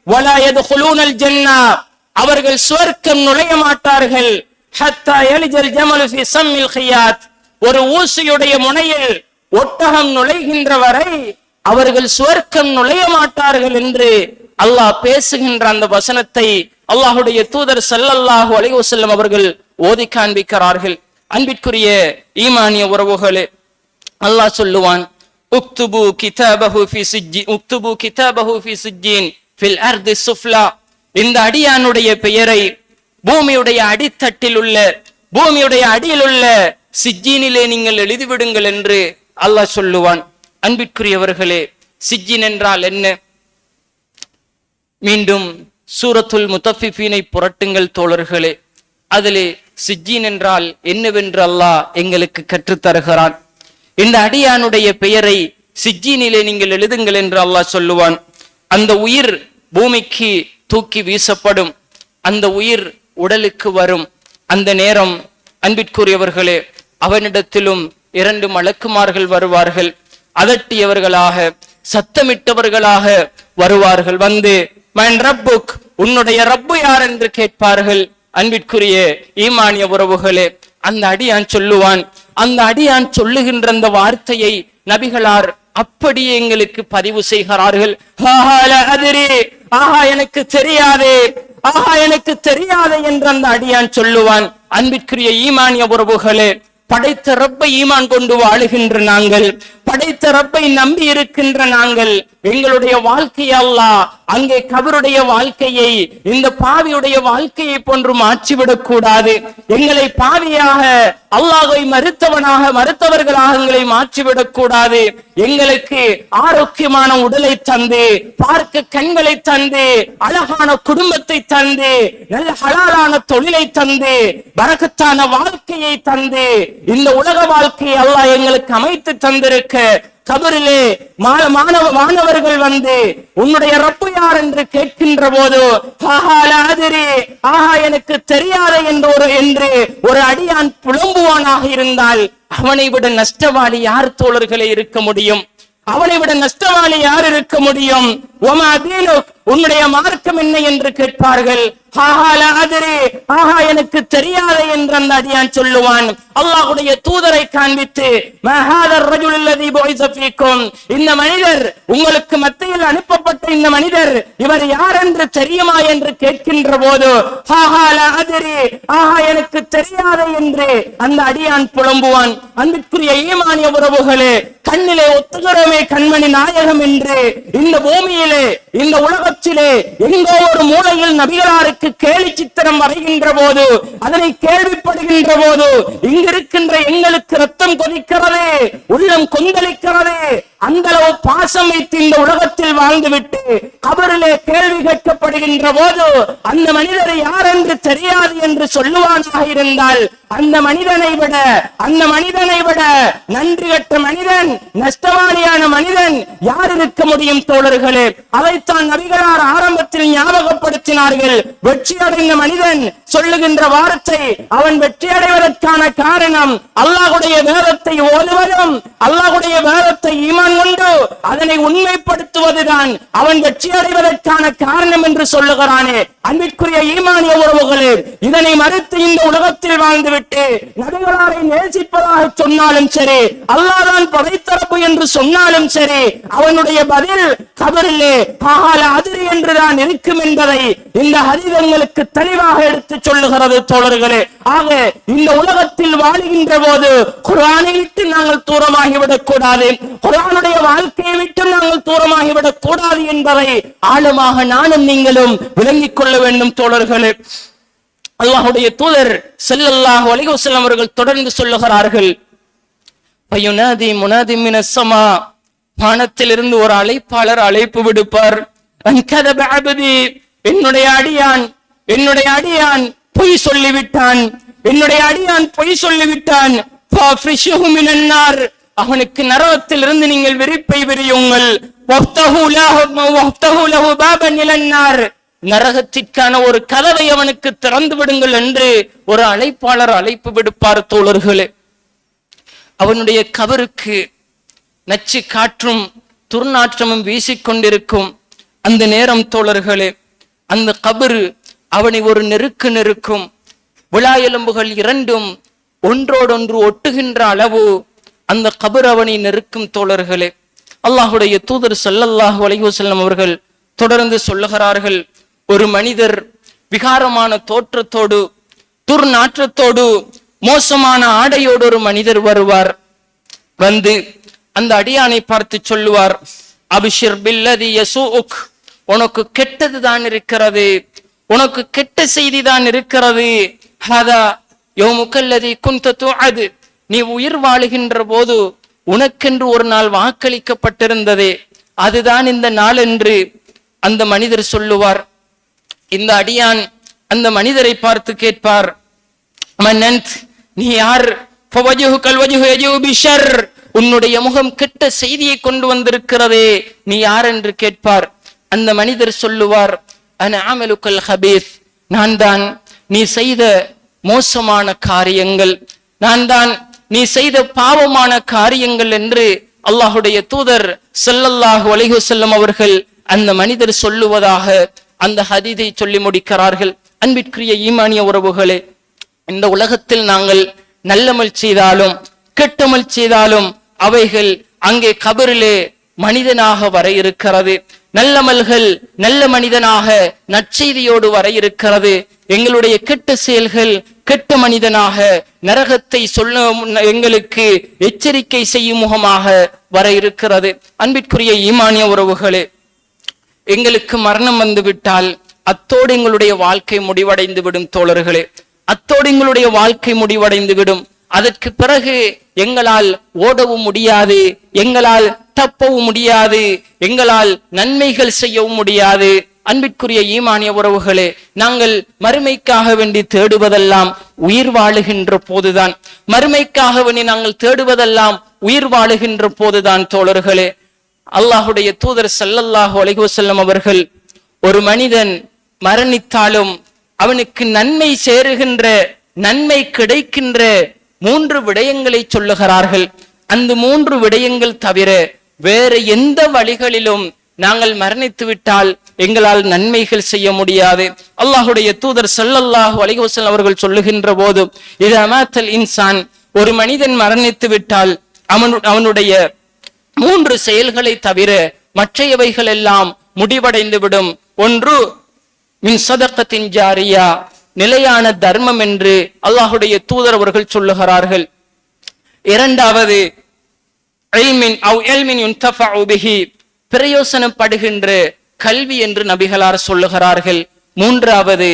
வலா யதுகுலூனல் ஜன்னா, அவர்கள் சுவர்க்கம் நுழைய மாட்டார்கள். ஹத்தா யலிஜல் ஜமலு ஃபீ ஸம்மில் கியாத், ஒரு ஊசியுடைய முனையில் ஒட்டகம் நுழைகின்ற வரை அவர்கள் சுவர்க்கம் நுழைய மாட்டார்கள் என்று அல்லாஹ் பேசுகின்ற அந்த வசனத்தை அல்லாஹுடைய தூதர் ஸல்லல்லாஹு அலைஹி வஸல்லம் அவர்கள் ஓதி காண்பிக்கிறார்கள். அன்பிற்குரிய ஈமானிய உறவுகளே, அல்லாஹ் சொல்லுவான், உக்துபு கிதாபஹு ஃபீ சிஜ்ஜீன், உக்துபு கிதாபஹு ஃபீ சிஜ்ஜீன் ஃபில் அர்தி சுஃப்லா, இந்த அடியானுடைய பெயரை பூமியுடைய அடித்தட்டில் உள்ள, பூமியுடைய அடியில் உள்ள சிஜ்ஜீனிலே நீங்கள் எழுதிவிடுங்கள் என்று அல்லாஹ் சொல்லுவான். அன்பிற்குரியவர்களே, சிஜ்ஜீன் என்றால் என்ன? மீண்டும் சூரத்துல் முத்தஃபிஃபீனை புரட்டுங்கள் தோழர்களே. அதிலே சிஜ்ஜீன் என்றால் என்னவென்று அல்லாஹ் எங்களுக்கு கற்றுத்தருகிறான். இந்த அடியானுடைய பெயரை சிஜ்ஜீனிலே நீங்கள் எழுதுங்கள் என்று அல்லாஹ் சொல்லுவான். அந்த உயிர் பூமிக்கு தூக்கி வீசப்படும். அந்த உயிர் உடலுக்கு வரும். அந்த நேரம் அன்பிற்குரியவர்களே, அவனிடத்திலும் 2 மலக்குமார்கள் வருவார்கள். அதட்டியவர்களாக, சத்தமிட்டவர்களாக வருவார்கள். வந்து மன் ரப்புக், உன்னுடைய ரப்பு யார் என்று கேட்பார்கள். அன்பிற்குரிய ஈமானிய உறவுகளே, அந்த அடியான் சொல்லுவான். அந்த அடியான் சொல்லுகின்ற அந்த வார்த்தையை நபிகளார் அப்படியே எங்களுக்கு பதிவு செய்கிறார்கள். ஆஹா எனக்கு தெரியாதே, ஆஹா எனக்கு தெரியாதே என்று அந்த அடியான் சொல்லுவான். அன்பிற்குரிய ஈமானிய உறவுகளே, படைத்த ரப்பை ஈமான் கொண்டு வாழுகின்ற நாங்கள், படைத்த ரப்பை நம்பி இருக்கின்ற நாங்கள், எங்களுடைய வாழ்க்கையை அல்லாஹ் அங்கே கபருடைய வாழ்க்கையை இந்த பாவியுடைய வாழ்க்கையை போன்று மாற்றிவிடக் கூடாது. எங்களை பாவியாக, அல்லாஹ்வை மறுத்தவர்களாக எங்களை மாற்றிவிடக் கூடாது. எங்களுக்கு ஆரோக்கியமான உடலை தந்து, பார்க்க கண்களை தந்து, அழகான குடும்பத்தை தந்து, நல்ல ஹலாலான தொழிலை தந்து, பரக்கத்தான வாழ்க்கையை தந்து, இந்த உலக வாழ்க்கையை அல்லாஹ் எங்களுக்கு அமைத்து தந்திருக்க, கபரிலே மாணவர்கள் வந்து உன்னுடைய ரப்பு யார் என்று கேட்கின்ற போது ஆஹா எனக்கு தெரியாத என்று ஒரு அடியான் புலம்புவானாக இருந்தால் அவனை விட நஷ்டவாளி யார் தோழர்களே இருக்க முடியும்? அவனை விட நஷ்டவாளி யார் இருக்க முடியும்? உன்னுடைய மார்க்கம் என்ன என்று கேட்பார்கள். ஆஹா எனக்கு தெரியாத என்று அந்த அடியான் சொல்லுவான். அல்லாஹ்வுடைய தூதரை காண்பித்து, இந்த மனிதர், உங்களுக்கு மத்தியில் அனுப்பப்பட்ட இந்த மனிதர் இவர் யார் என்று தெரியுமா என்று கேட்கின்ற போது ஆஹா எனக்கு தெரியாத என்று அந்த அடியான் புலம்புவான். அன்பிற்குரிய ஈமானிய உறவுகளே, கண்ணிலே ஒத்துகிறோமே கண்மணி நாயகம் என்று இந்த பூமியிலே, இந்த உலகத்திலே எங்கோ ஒரு மூலையில் நபிகளாருக்கு கேலி சித்திரம் வரைகின்ற போது, அதனை கேள்விப்படுகின்ற போது இங்கிருக்கின்ற எங்களுக்கு ரத்தம் கொதிக்கிறது, உள்ளம் கொந்தளிக்கிறது. அந்த அளவு பாசம் வைத்து இந்த உலகத்தில் வாழ்ந்துவிட்டு கபரிலே கேள்வி கேட்கப்படுகின்ற போது அந்த மனிதரை யார் என்று தெரியாது என்று சொல்லுவானாக இருந்தால் அந்த மனிதனை விட நன்றி கெட்ட மனிதன், நஷ்டவாளியான மனிதன் யார் இருக்க முடியும் தோழர்களே? அதைத்தான் நபிகளார் ஆரம்பத்தில் ஞாபகப்படுத்தினார்கள். வெற்றி அடைந்த மனிதன் சொல்லுகின்ற வார்த்தை, அவன் வெற்றி அடைவதற்கான காரணம் அல்லாஹ்வுடைய வேதத்தை ஓதுவதும் அல்லாஹ்வுடைய வேதத்தை ஈமான் கொண்டு அதனை உண்மைப்படுத்துவதுதான் அவன் வெற்றி அடைவதற்கான காரணம் என்று சொல்லுகிறானே. அன்பிற்குரிய ஈமானிய உறவுகளே, இதனை மறுத்து இந்த உலகத்தில் வாழ்ந்துவிட்டு நபிகளாரை நேசிப்பதாக சொன்னாலும் சரி, அல்லாஹ் தான் படைத்தரப்பு என்று சொன்னாலும் சரி, அவனுடைய பதில் கபரிலே கால அதிரி என்றுதான் இருக்கும் என்பதை இந்த ஹதீஸ்களுக்கு தெளிவாக எடுத்து சொல்லுகிறது தோழர்களே. ஆக இந்த உலகத்தில் வாழுகின்ற போது குர்ஆனை விட்டு நாங்கள் தூரமாகிவிடக் கூடாது, குர்ஆனுடைய வாழ்க்கையை விட்டு நாங்கள் தூரமாகிவிடக் கூடாது என்பதை ஆழமாக நானும் நீங்களும் விளங்கிக் கொள்ள வேண்டும் தோழர்களே. அல்லாஹ்வுடைய தூதர் ஸல்லல்லாஹு அலைஹி வஸல்லம் அவர்கள் தொடர்ந்து சொல்லுகிறார்கள், ஃபயுனாதி முனாதி மினஸ் ஸமா, வானத்திலிருந்து ஒரு அழைப்பாளர் அழைப்பு விடுப்பார். அன்கதப அப்தி, என்னுடைய அடியான் பொய் சொல்லிவிட்டான், ஃபஃப்ரிஷுஹு மினன் நார், அவனுக்கு நரகத்திலிருந்து நீங்கள் விரிப்பை விரியுங்கள். வஃப்தஹு லஹு பாபன் இலன் நார், நரகத்திற்கான ஒரு கதவை அவனுக்கு திறந்து விடுங்கள் என்று ஒரு அழைப்பாளர் அழைப்பு விடுப்பார் தோழர்களே. அவனுடைய கபருக்கு நச்சு காற்றும் துர்நாற்றமும் வீசிக்கொண்டிருக்கும் அந்த நேரம் தோழர்களே, அந்த கபரு அவனை ஒரு நெருக்கும். விழா எலும்புகள் இரண்டும் ஒன்றோடொன்று ஒட்டுகின்ற அளவு அந்த கபர் அவனை நெருக்கும் தோழர்களே. அல்லாஹ்வுடைய தூதர் ஸல்லல்லாஹு அலைஹி வஸல்லம் அவர்கள் தொடர்ந்து சொல்லுகிறார்கள், ஒரு மனிதர் விகாரமான தோற்றத்தோடு துர்நாற்றத்தோடு மோசமான ஆடையோடு ஒரு மனிதர் வருவார். வந்து அந்த அடியானை பார்த்து சொல்லுவார், அபிஷிர் பில்லதி யசூஉக், உனக்கு கெட்டது தான் இருக்கிறது, உனக்கு கெட்ட செய்தி தான் இருக்கிறது. ஹதா யௌமுக்கல்லதி குன்த துஅத், நீ உயிர் வாழுகின்ற போது உனக்கென்று ஒரு நாள் வாக்களிக்கப்பட்டிருந்ததே, அதுதான் இந்த நாள் என்று அந்த மனிதர் சொல்லுவார். இந்த அடியான் அந்த மனிதரை பார்த்து கேட்பார், மன்னன்த், நீ யார்? ஃபவஜ்ஹுகல் வஜ்ஹு யஜூ பிஷர், உன்னுடைய முகம் கெட்ட செய்தியை கொண்டு வந்திருக்கிறதே, நீ யார் என்று கேட்பார். அந்த மனிதர் சொல்லுவார், அன அமலுக்கல் ஹபீஸ், நான் தான் நீ செய்த மோசமான காரியங்கள், நான் தான் நீ செய்த பாவமான காரியங்கள் என்று அல்லாஹ்வுடைய தூதர் ஸல்லல்லாஹு அலைஹி வஸல்லம் அவர்கள் அந்த மனிதர் சொல்லுவதாக அந்த ஹதீஸை சொல்லி முடிக்கிறார்கள். அன்பிற்குரிய ஈமானிய உறவுகளே, இந்த உலகத்தில் நாங்கள் நல்லமல் செய்தாலும் கெட்டமல் செய்தாலும் அவைகள் அங்கே கபரிலே மனிதனாக வர இருக்கிறது. நல்லமல்கள் நல்ல மனிதனாக நற்செய்தியோடு வர இருக்கிறது. எங்களுடைய கெட்ட செயல்கள் கெட்ட மனிதனாக நரகத்தை சொல்ல எங்களுக்கு எச்சரிக்கை செய்யும் முகமாக வர இருக்கிறது. அன்பிற்குரிய ஈமானிய உறவுகளே, எங்களுக்கு மரணம் வந்து விட்டால் அத்தோடு எங்களுடைய வாழ்க்கை முடிவடைந்து விடும் தோழர்களே, அத்தோடு எங்களுடைய வாழ்க்கை முடிவடைந்து விடும். அதற்கு பிறகு எங்களால் ஓடவும் முடியாது, எங்களால் தப்பவும் முடியாது, எங்களால் நன்மைகள் செய்யவும் முடியாது. அன்பிற்குரிய ஈமானிய உறவுகளே, நாங்கள் மறுமைக்காக வேண்டி தேடுவதெல்லாம் உயிர் வாழுகின்ற போதுதான், மறுமைக்காக வேண்டி நாங்கள் தேடுவதெல்லாம் உயிர் வாழுகின்ற போதுதான் தோழர்களே. அல்லாஹ்வுடைய தூதர் ஸல்லல்லாஹு அலைஹி வஸல்லம் அவர்கள் ஒரு மனிதன் மரணித்தாலும் அவனுக்கு நன்மை சேருகின்ற, நன்மை கிடைக்கின்ற 3 விடயங்களை சொல்லுகிறார்கள். அந்த 3 விடயங்கள் தவிர வேற எந்த வழிகளிலும் நாங்கள் மரணித்து விட்டால் எங்களால் நன்மைகள் செய்ய முடியாது. அல்லாஹ்வுடைய தூதர் ஸல்லல்லாஹு அலைஹி வஸல்லம் அவர்கள் சொல்லுகின்ற போது, இதா மாத்தல் இன்சான், ஒரு மனிதன் மரணித்து விட்டால் அவனுடைய 3 செயல்களை தவிர மற்றையவைகள் எல்லாம் முடிவடைந்து விடும். ஒன்று மின் சதகத்தின் ஜாரியா, நிலையான தர்மம் என்று அல்லாஹ்வுடைய தூதர் அவர்கள் சொல்லுகிறார்கள். இரண்டாவது பிரயோசனப்படுகின்ற கல்வி என்று நபிகளார் சொல்லுகிறார்கள். மூன்றாவது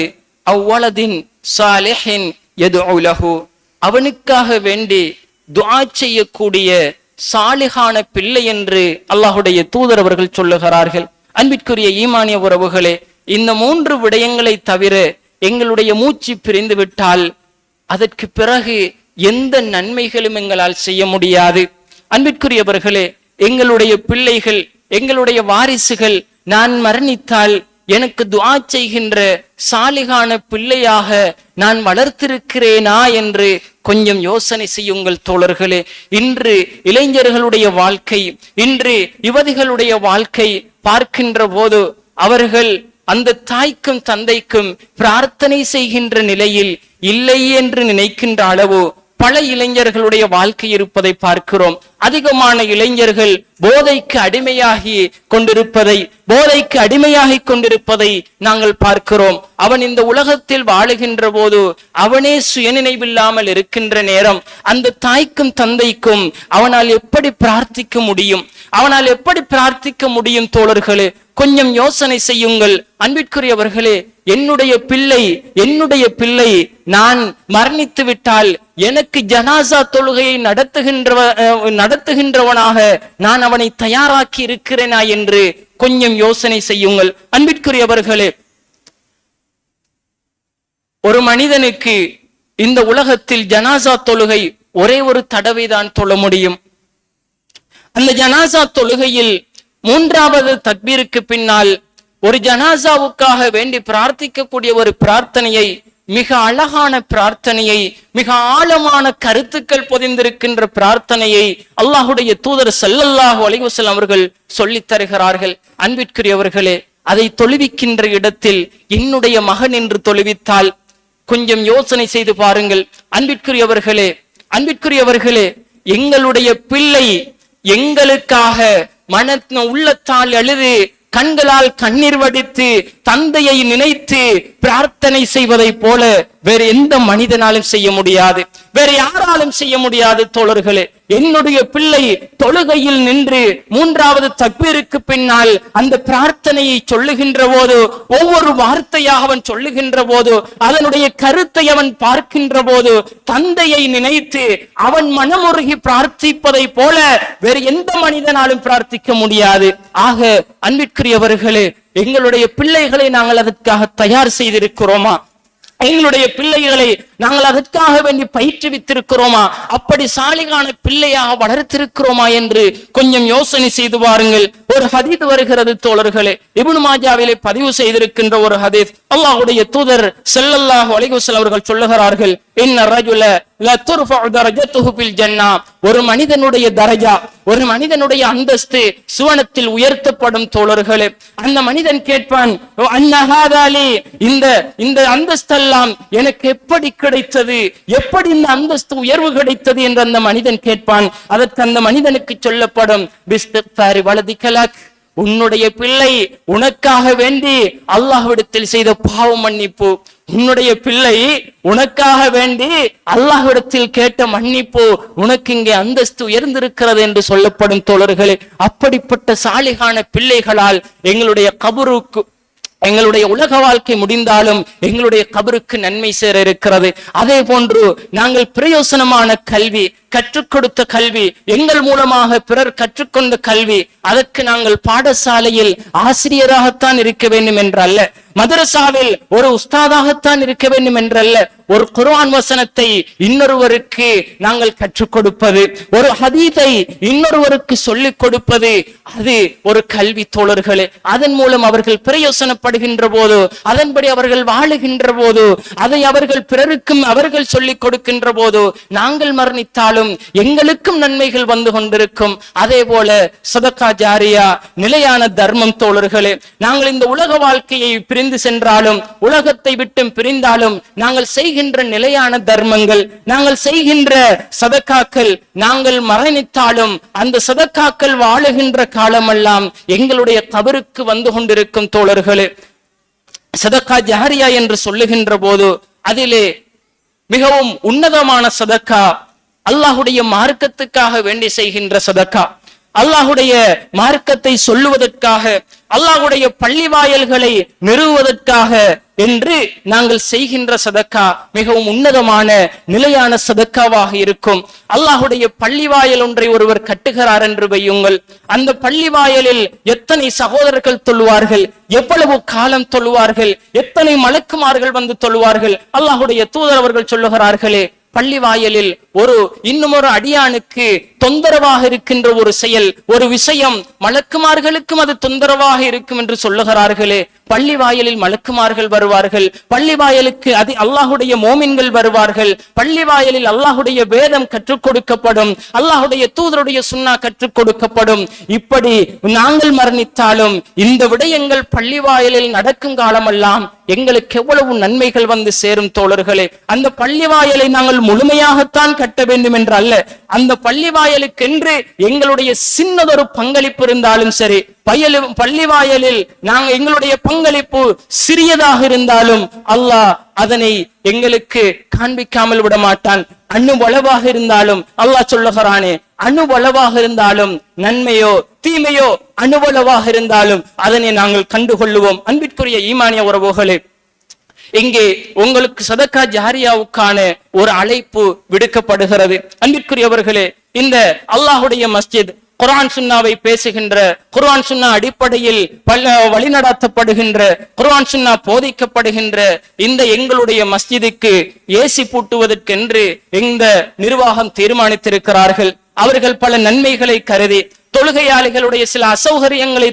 அவ்வளதின் சாலிஹின் யதுஉ லஹு, அவனுக்காக வேண்டி துஆ செய்யக்கூடிய சாலிகான பிள்ளை என்று அல்லாஹுடைய தூதர் அவர்கள் சொல்லுகிறார்கள். அன்பிற்குரிய ஈமானிய உறவுகளே, இந்த 3 விடயங்களை தவிர எங்களுடைய மூச்சு பிரிந்து விட்டால் அதற்கு பிறகு எந்த நன்மைகளும் எங்களால் செய்ய முடியாது. அன்பிற்குரியவர்களே, எங்களுடைய பிள்ளைகள், எங்களுடைய வாரிசுகள் நான் மரணித்தால் எனக்கு துஆ செய்கின்ற சாலிகான பிள்ளையாக நான் வளர்த்திருக்கிறேனா என்று கொஞ்சம் யோசனை செய்யுங்கள் தோழர்களே. இன்று இளைஞர்களுடைய வாழ்க்கை, இன்று யுவதிகளுடைய வாழ்க்கை பார்க்கின்ற போது அவர்கள் அந்த தாய்க்கும் தந்தைக்கும் பிரார்த்தனை செய்கின்ற நிலையில் இல்லை என்று நினைக்கின்ற அளவு பல இளைஞர்களுடைய வாழ்க்கை இருப்பதை பார்க்கிறோம். அதிகமான இளைஞர்கள் போதைக்கு அடிமையாகி கொண்டிருப்பதை நாங்கள் பார்க்கிறோம். அவன் இந்த உலகத்தில் வாழுகின்ற போது அவனே சுயநினைவில்லாமல் இருக்கின்ற நேரம் அந்த தாய்க்கும் தந்தைக்கும் அவனால் எப்படி பிரார்த்திக்க முடியும் தோழர்களே? கொஞ்சம் யோசனை செய்யுங்கள். அன்பிற்குரியவர்களே, என்னுடைய பிள்ளை நான் மரணித்து விட்டால் எனக்கு ஜனாசா தொழுகையை நடத்துகின்றவனாக நான் அவனை தயாராக்கி இருக்கிறேனா என்று கொஞ்சம் யோசனை செய்யுங்கள். அன்பிற்குரியவர்களே, ஒரு மனிதனுக்கு இந்த உலகத்தில் ஜனாசா தொழுகை ஒரே ஒரு தடவை தான் தொழ முடியும். அந்த ஜனாசா தொழுகையில் 3வது தக்பீருக்கு பின்னால் ஒரு ஜனாசாவுக்காக வேண்டி பிரார்த்திக்கக்கூடிய ஒரு பிரார்த்தனையை, மிக அழகான பிரார்த்தனையை, மிக ஆழமான கருத்துக்கள் பொதிந்திருக்கின்ற பிரார்த்தனையை அல்லாஹுடைய தூதர் ஸல்லல்லாஹு அலைஹி வஸல்லம் அவர்கள் சொல்லித் தருகிறார்கள். அன்பிற்குரியவர்களே, அதை தொழுவிக்கின்ற இடத்தில் என்னுடைய மகன் என்று தொழுவித்தால் கொஞ்சம் யோசனை செய்து பாருங்கள். அன்பிற்குரியவர்களே, எங்களுடைய பிள்ளை எங்களுக்காக உள்ளத்தால் அழுது கண்களால் கண்ணீர் வடித்து தந்தையை நினைத்து பிரார்த்தனை செய்வதை போல வேற எந்த மனிதனாலும் செய்ய முடியாது, வேற யாராலும் செய்ய முடியாது. தோழர்களே, என்னுடைய பிள்ளை தொழுகையில் நின்று 3வது தக்பீருக்கு பின்னால் அந்த பிரார்த்தனையை சொல்லுகின்ற போது, ஒவ்வொரு வார்த்தையாக அவன் சொல்லுகின்ற போது, அதனுடைய கருத்தை அவன் பார்க்கின்ற போது தந்தையை நினைத்து அவன் மனமுருகி பிரார்த்திப்பதை போல வேறு எந்த மனிதனாலும் பிரார்த்திக்க முடியாது. ஆக அன்பிற்குரியவர்களே, எங்களுடைய பிள்ளைகளை நாங்கள் அதற்காக தயார் செய்திருக்கிறோமா? எங்களுடைய பிள்ளைகளை நாங்கள் அதற்காக வேண்டி பயிற்றுவித்திருக்கிறோமா? அப்படி சாலிகான பிள்ளையாக வளர்த்திருக்கிறோமா என்று கொஞ்சம் யோசனை செய்து பாருங்கள். ஒரு ஹதீஸ் வருகிறது தோழர்களே, இப்னு மாஜாவிலே பதிவு செய்திருக்கின்ற ஒரு ஹதீஸ். அல்லாஹ்வுடைய தூதர் ஸல்லல்லாஹு அலைஹி வஸல்லம் அவர்கள் சொல்லுகிறார்கள், இன்ன ரஜுல லா துர்ஃபஉ தரஜத்துஹு ஃபில் ஜன்னah, ஒரு மனிதனுடைய தரஜா, ஒரு மனிதனுடைய அந்தஸ்து சுவனத்தில் உயர்த்தப்படும் தோழர்களே. அந்த மனிதன் கேட்பான், அன்னஹாதாலி, இந்த அந்தஸ்தெல்லாம் எனக்கு எப்படி கிடைத்தது, எப்படி இந்த அந்தஸ்து உயர்வு கிடைத்தது என்று அந்த மனிதன் கேட்பான். அதற்கு அந்த மனிதனுக்கு சொல்லப்படும், பிஸ்திக்ஃபாரி வலதிகலக், உன்னுடைய பிள்ளை உனக்காக வேண்டி அல்லாஹ்விடத்தில் செய்த பாவ மன்னிப்பு, உன்னுடைய பிள்ளை உனக்காக வேண்டி அல்லாஹ்விடத்தில் கேட்ட மன்னிப்பு உனக்கு இங்கே அந்தஸ்து உயர்ந்திருக்கிறது என்று சொல்லப்படும் தோழர்களே. அப்படிப்பட்ட சாலிகான பிள்ளைகளால் எங்களுடைய உலக வாழ்க்கை முடிந்தாலும் எங்களுடைய கபருக்கு நன்மை சேர இருக்கிறது. அதே போன்று நாங்கள் பிரயோசனமான கல்வி, கற்றுக் கொடுத்த கல்வி, எங்கள் மூலமாக பிறர் கற்றுக்கொண்ட கல்வி, அதற்கு நாங்கள் பாடசாலையில் ஆசிரியராகத்தான் இருக்க வேண்டும் என்றல்ல, மதரசாவில் ஒரு உஸ்தாதாகத்தான் இருக்க வேண்டும் என்றல்ல, ஒரு குர்ஆன் வசனத்தை இன்னொருவருக்கு நாங்கள் கற்றுக் கொடுப்பது, ஒரு ஹதீஸை இன்னொருவருக்கு சொல்லிக் கொடுப்பது, அது ஒரு கல்வி தோழர்களே. அதன் மூலம் அவர்கள் பிரயோசனப்படுகின்ற போது, அதன்படி அவர்கள் வாழுகின்ற போது, அதை அவர்கள் பிறருக்கும் அவர்கள் சொல்லிக் கொடுக்கின்ற போது, நாங்கள் மரணித்தாலும் எங்களுக்கும் நன்மைகள் வந்து கொண்டிருக்கும். அதே போல சதகா ஜாரியா, நிலையான தர்மம் தோழர்களே. நாங்கள் இந்த உலக வாழ்க்கையை பிரிந்து சென்றாலும், உலகத்தை விட்டும் பிரிந்தாலும், நாங்கள் செய்கின்ற நிலையான தர்மங்கள், நாங்கள் செய்கின்ற சதக்காக்கள், நாங்கள் மரணித்தாலும் அந்த சதக்காக்கள் வாழுகின்ற காலமெல்லாம் எங்களுடைய கபருக்கு வந்து கொண்டிருக்கும் தோழர்களே. சதக்கா ஜாரியா என்று சொல்லுகின்ற போது அதிலே மிகவும் உன்னதமான சதக்கா அல்லாஹ்வுடைய மார்க்கத்துக்காக வேண்டி செய்கின்ற சதக்கா. அல்லாஹுடைய மார்க்கத்தை சொல்லுவதற்காக, அல்லாஹுடைய பள்ளி வாயல்களை நிறுவுவதற்காக என்று நாங்கள் செய்கின்ற சதக்கா மிகவும் உன்னதமான நிலையான சதக்காவாக இருக்கும். அல்லாஹுடைய பள்ளி வாயல் ஒன்றை ஒருவர் கட்டுகிறார் என்று வையுங்கள். அந்த பள்ளி வாயலில் எத்தனை சகோதரர்கள் தொழுவார்கள், எவ்வளவு காலம் தொழுவார்கள், எத்தனை மலக்குமார்கள் வந்து தொழுவார்கள். அல்லாஹுடைய தூதர் அவர்கள் சொல்லுகிறார்களே, பள்ளி வாயலில் இன்னும் ஒரு அடியானுக்கு தொந்தரவாக இருக்கின்ற ஒரு செயல், ஒரு விஷயம் மலக்குமார்களுக்கும் அது தொந்தரவாக இருக்கும் என்று சொல்லுகிறார்களே, பள்ளி வாயலில் மலக்குமார்கள் வருவார்கள், பள்ளி வாயலுக்கு அல்லாஹுடைய மோமின்கள் வருவார்கள், பள்ளி வாயலில் அல்லாஹுடைய வேதம் கற்றுக் கொடுக்கப்படும், அல்லாஹுடைய தூதருடைய சுன்னா கற்றுக் கொடுக்கப்படும். இப்படி நாங்கள் மரணித்தாலும் இந்த விடயங்கள் பள்ளி வாயலில் நடக்கும் காலமெல்லாம் எங்களுக்கு எவ்வளவு நன்மைகள் வந்து சேரும் தோழர்களே. அந்த பள்ளி வாயலை நாங்கள் முழுமையாகத்தான் கட்ட வேண்டும் என்று அல்ல, அந்த பள்ளி வாயலுக்கென்று எங்களுடைய சின்னதொரு பங்களிப்பு இருந்தாலும் சரி, பள்ளி வாயலில் நாங்கள் எங்களுடைய பங்களிப்பு சிறியதாக இருந்தாலும் அல்லாஹ் அதனை எங்களுக்கு காண்பிக்காமல் விட மாட்டான். அணுவளவாக இருந்தாலும் அல்லாஹ் சொல்லுகிறானே, அணுவளவாக இருந்தாலும் நன்மையோ தீமையோ அணுவளவாக இருந்தாலும் அதனை நாங்கள் கண்டுகொள்ளுவோம். அன்பிற்குரிய ஈமானிய உறவுகளே, இங்கே உங்களுக்கு சதக்கா ஜாரியாவுக்கான ஒரு அழைப்பு விடுக்கப்படுகிறது. அன்பிற்குரியவர்களே, இந்த அல்லாஹுடைய மஸ்ஜித் குர்ஆன் சுன்னாவை பேசுகின்ற, குர்ஆன் சுன்னா அடிப்படையில் வழிநடத்தப்படுகின்ற, குர்ஆன் சுன்னா போதிக்கப்படுகின்ற இந்த எங்களுடைய மஸ்ஜிதுக்கு ஏசி பூட்டுவதற்கென்று இந்த நிர்வாகம் தீர்மானித்திருக்கிறார்கள். அவர்கள் பல நன்மைகளை கருதி தொழுகையாளிகளுடைய சில அசௌகரியங்களை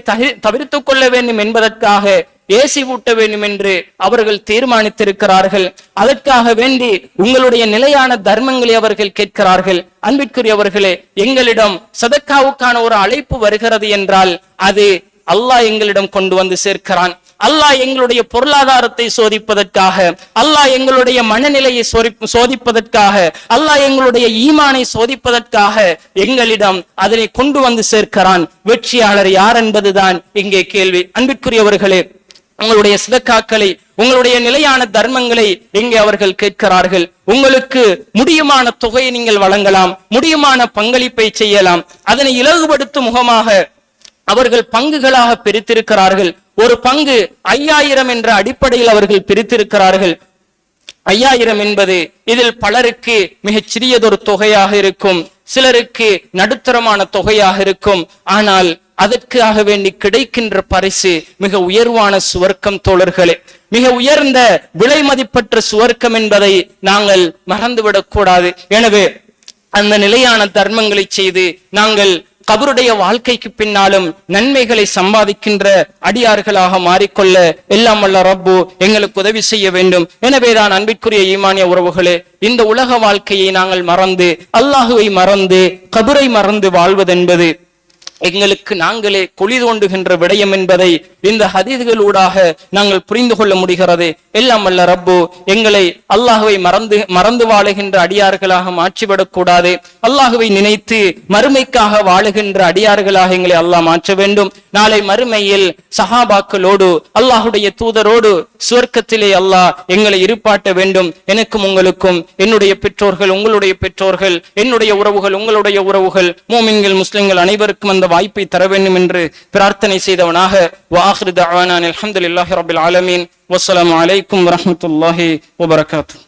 தவிர்த்துக் கொள்ள வேண்டும் என்பதற்காக ஏசி ஊட்ட வேண்டும் என்று அவர்கள் தீர்மானித்திருக்கிறார்கள். அதற்காக வேண்டி உங்களுடைய நிலையான தர்மங்களை அவர்கள் கேட்கிறார்கள். அன்பிற்குரியவர்களே, எங்களிடம் சதக்காவுக்கான ஒரு அழைப்பு வருகிறது என்றால் அது அல்லாஹ் எங்களிடம் கொண்டு வந்து சேர்க்கிறான். அல்லாஹ் எங்களுடைய பொருளாதாரத்தை சோதிப்பதற்காக, அல்லாஹ் எங்களுடைய மனநிலையை சோதிப்பதற்காக, அல்லாஹ் எங்களுடைய ஈமானை சோதிப்பதற்காக எங்களிடம் அதனை கொண்டு வந்து சேர்க்கிறான். வெற்றியாளர் யார் என்பதுதான் இங்கே கேள்வி. அன்பிற்குரியவர்களே, உங்களுடைய சதக்காக்களை, உங்களுடைய நிலையான தர்மங்களை இங்கே அவர்கள் கேட்கிறார்கள். உங்களுக்கு முடியுமான தொகையை நீங்கள் வழங்கலாம், முடியுமான பங்களிப்பை செய்யலாம். அதனை இலகுபடுத்தும் முகமாக அவர்கள் பங்குகளாக பிரித்திருக்கிறார்கள். ஒரு பங்கு 5000 என்ற அடிப்படையில் அவர்கள் பிரித்திருக்கிறார்கள். 5000 என்பது இதில் பலருக்கு மிகச் சிறியதொரு தொகையாக இருக்கும், சிலருக்கு நடுத்தரமான தொகையாக இருக்கும். ஆனால் அதற்காக வேண்டி கிடைக்கின்ற பரிசு மிக உயர்வான சுவர்க்கம் தோழர்களே. மிக உயர்ந்த விலை மதிப்பற்ற சுவர்க்கம் என்பதை நாங்கள் மறந்துவிடக் கூடாது. எனவே அந்த நிலையான தர்மங்களை செய்து நாங்கள் கபருடைய வாழ்க்கைக்கு பின்னாலும் நன்மைகளை சம்பாதிக்கின்ற அடியார்களாக மாறிக்கொள்ள எல்லாம் வல்ல ரப்பு எங்களுக்கு உதவி செய்ய வேண்டும். எனவேதான் அன்பிற்குரிய ஈமானிய உறவுகளே, இந்த உலக வாழ்க்கையை நாங்கள் மறந்து, அல்லாஹுவை மறந்து, கபரை மறந்து வாழ்வதென்பது எங்களுக்கு நாங்களே குழி தோண்டுகின்ற விடயம் என்பதை இந்த ஹதீஸ்களூடாக நாங்கள் புரிந்து கொள்ள முடிகிறது. எல்லாம் வல்ல ரப்பு எங்களை அல்லாஹுவை மறந்து வாழுகின்ற அடியார்களாக மாற்றிவிடக் கூடாது. அல்லாஹுவை நினைத்து மறுமைக்காக வாழுகின்ற அடியார்களாக எங்களை அல்லாஹ் மாற்ற வேண்டும். நாளை மறுமையில் சஹாபாக்களோடு, அல்லாஹுடைய தூதரோடு சுவர்க்கத்திலே அல்லாஹ் எங்களை இருப்பாட்ட வேண்டும். எனக்கும் உங்களுக்கும், என்னுடைய பெற்றோர்கள், உங்களுடைய பெற்றோர்கள், என்னுடைய உறவுகள், உங்களுடைய உறவுகள், மூமின்கள், முஸ்லிம்கள் அனைவருக்கும் அந்த வாய்ப்பை தர வேண்டும் என்று பிரார்த்தனை செய்தவனாக வஆகிரு தஅவானா அல்ஹம்துலில்லாஹி ரப்பில் ஆலமீன். வஸ்ஸலாமு அலைக்கும் வரஹ்மத்துல்லாஹி வபரகாத்துஹு.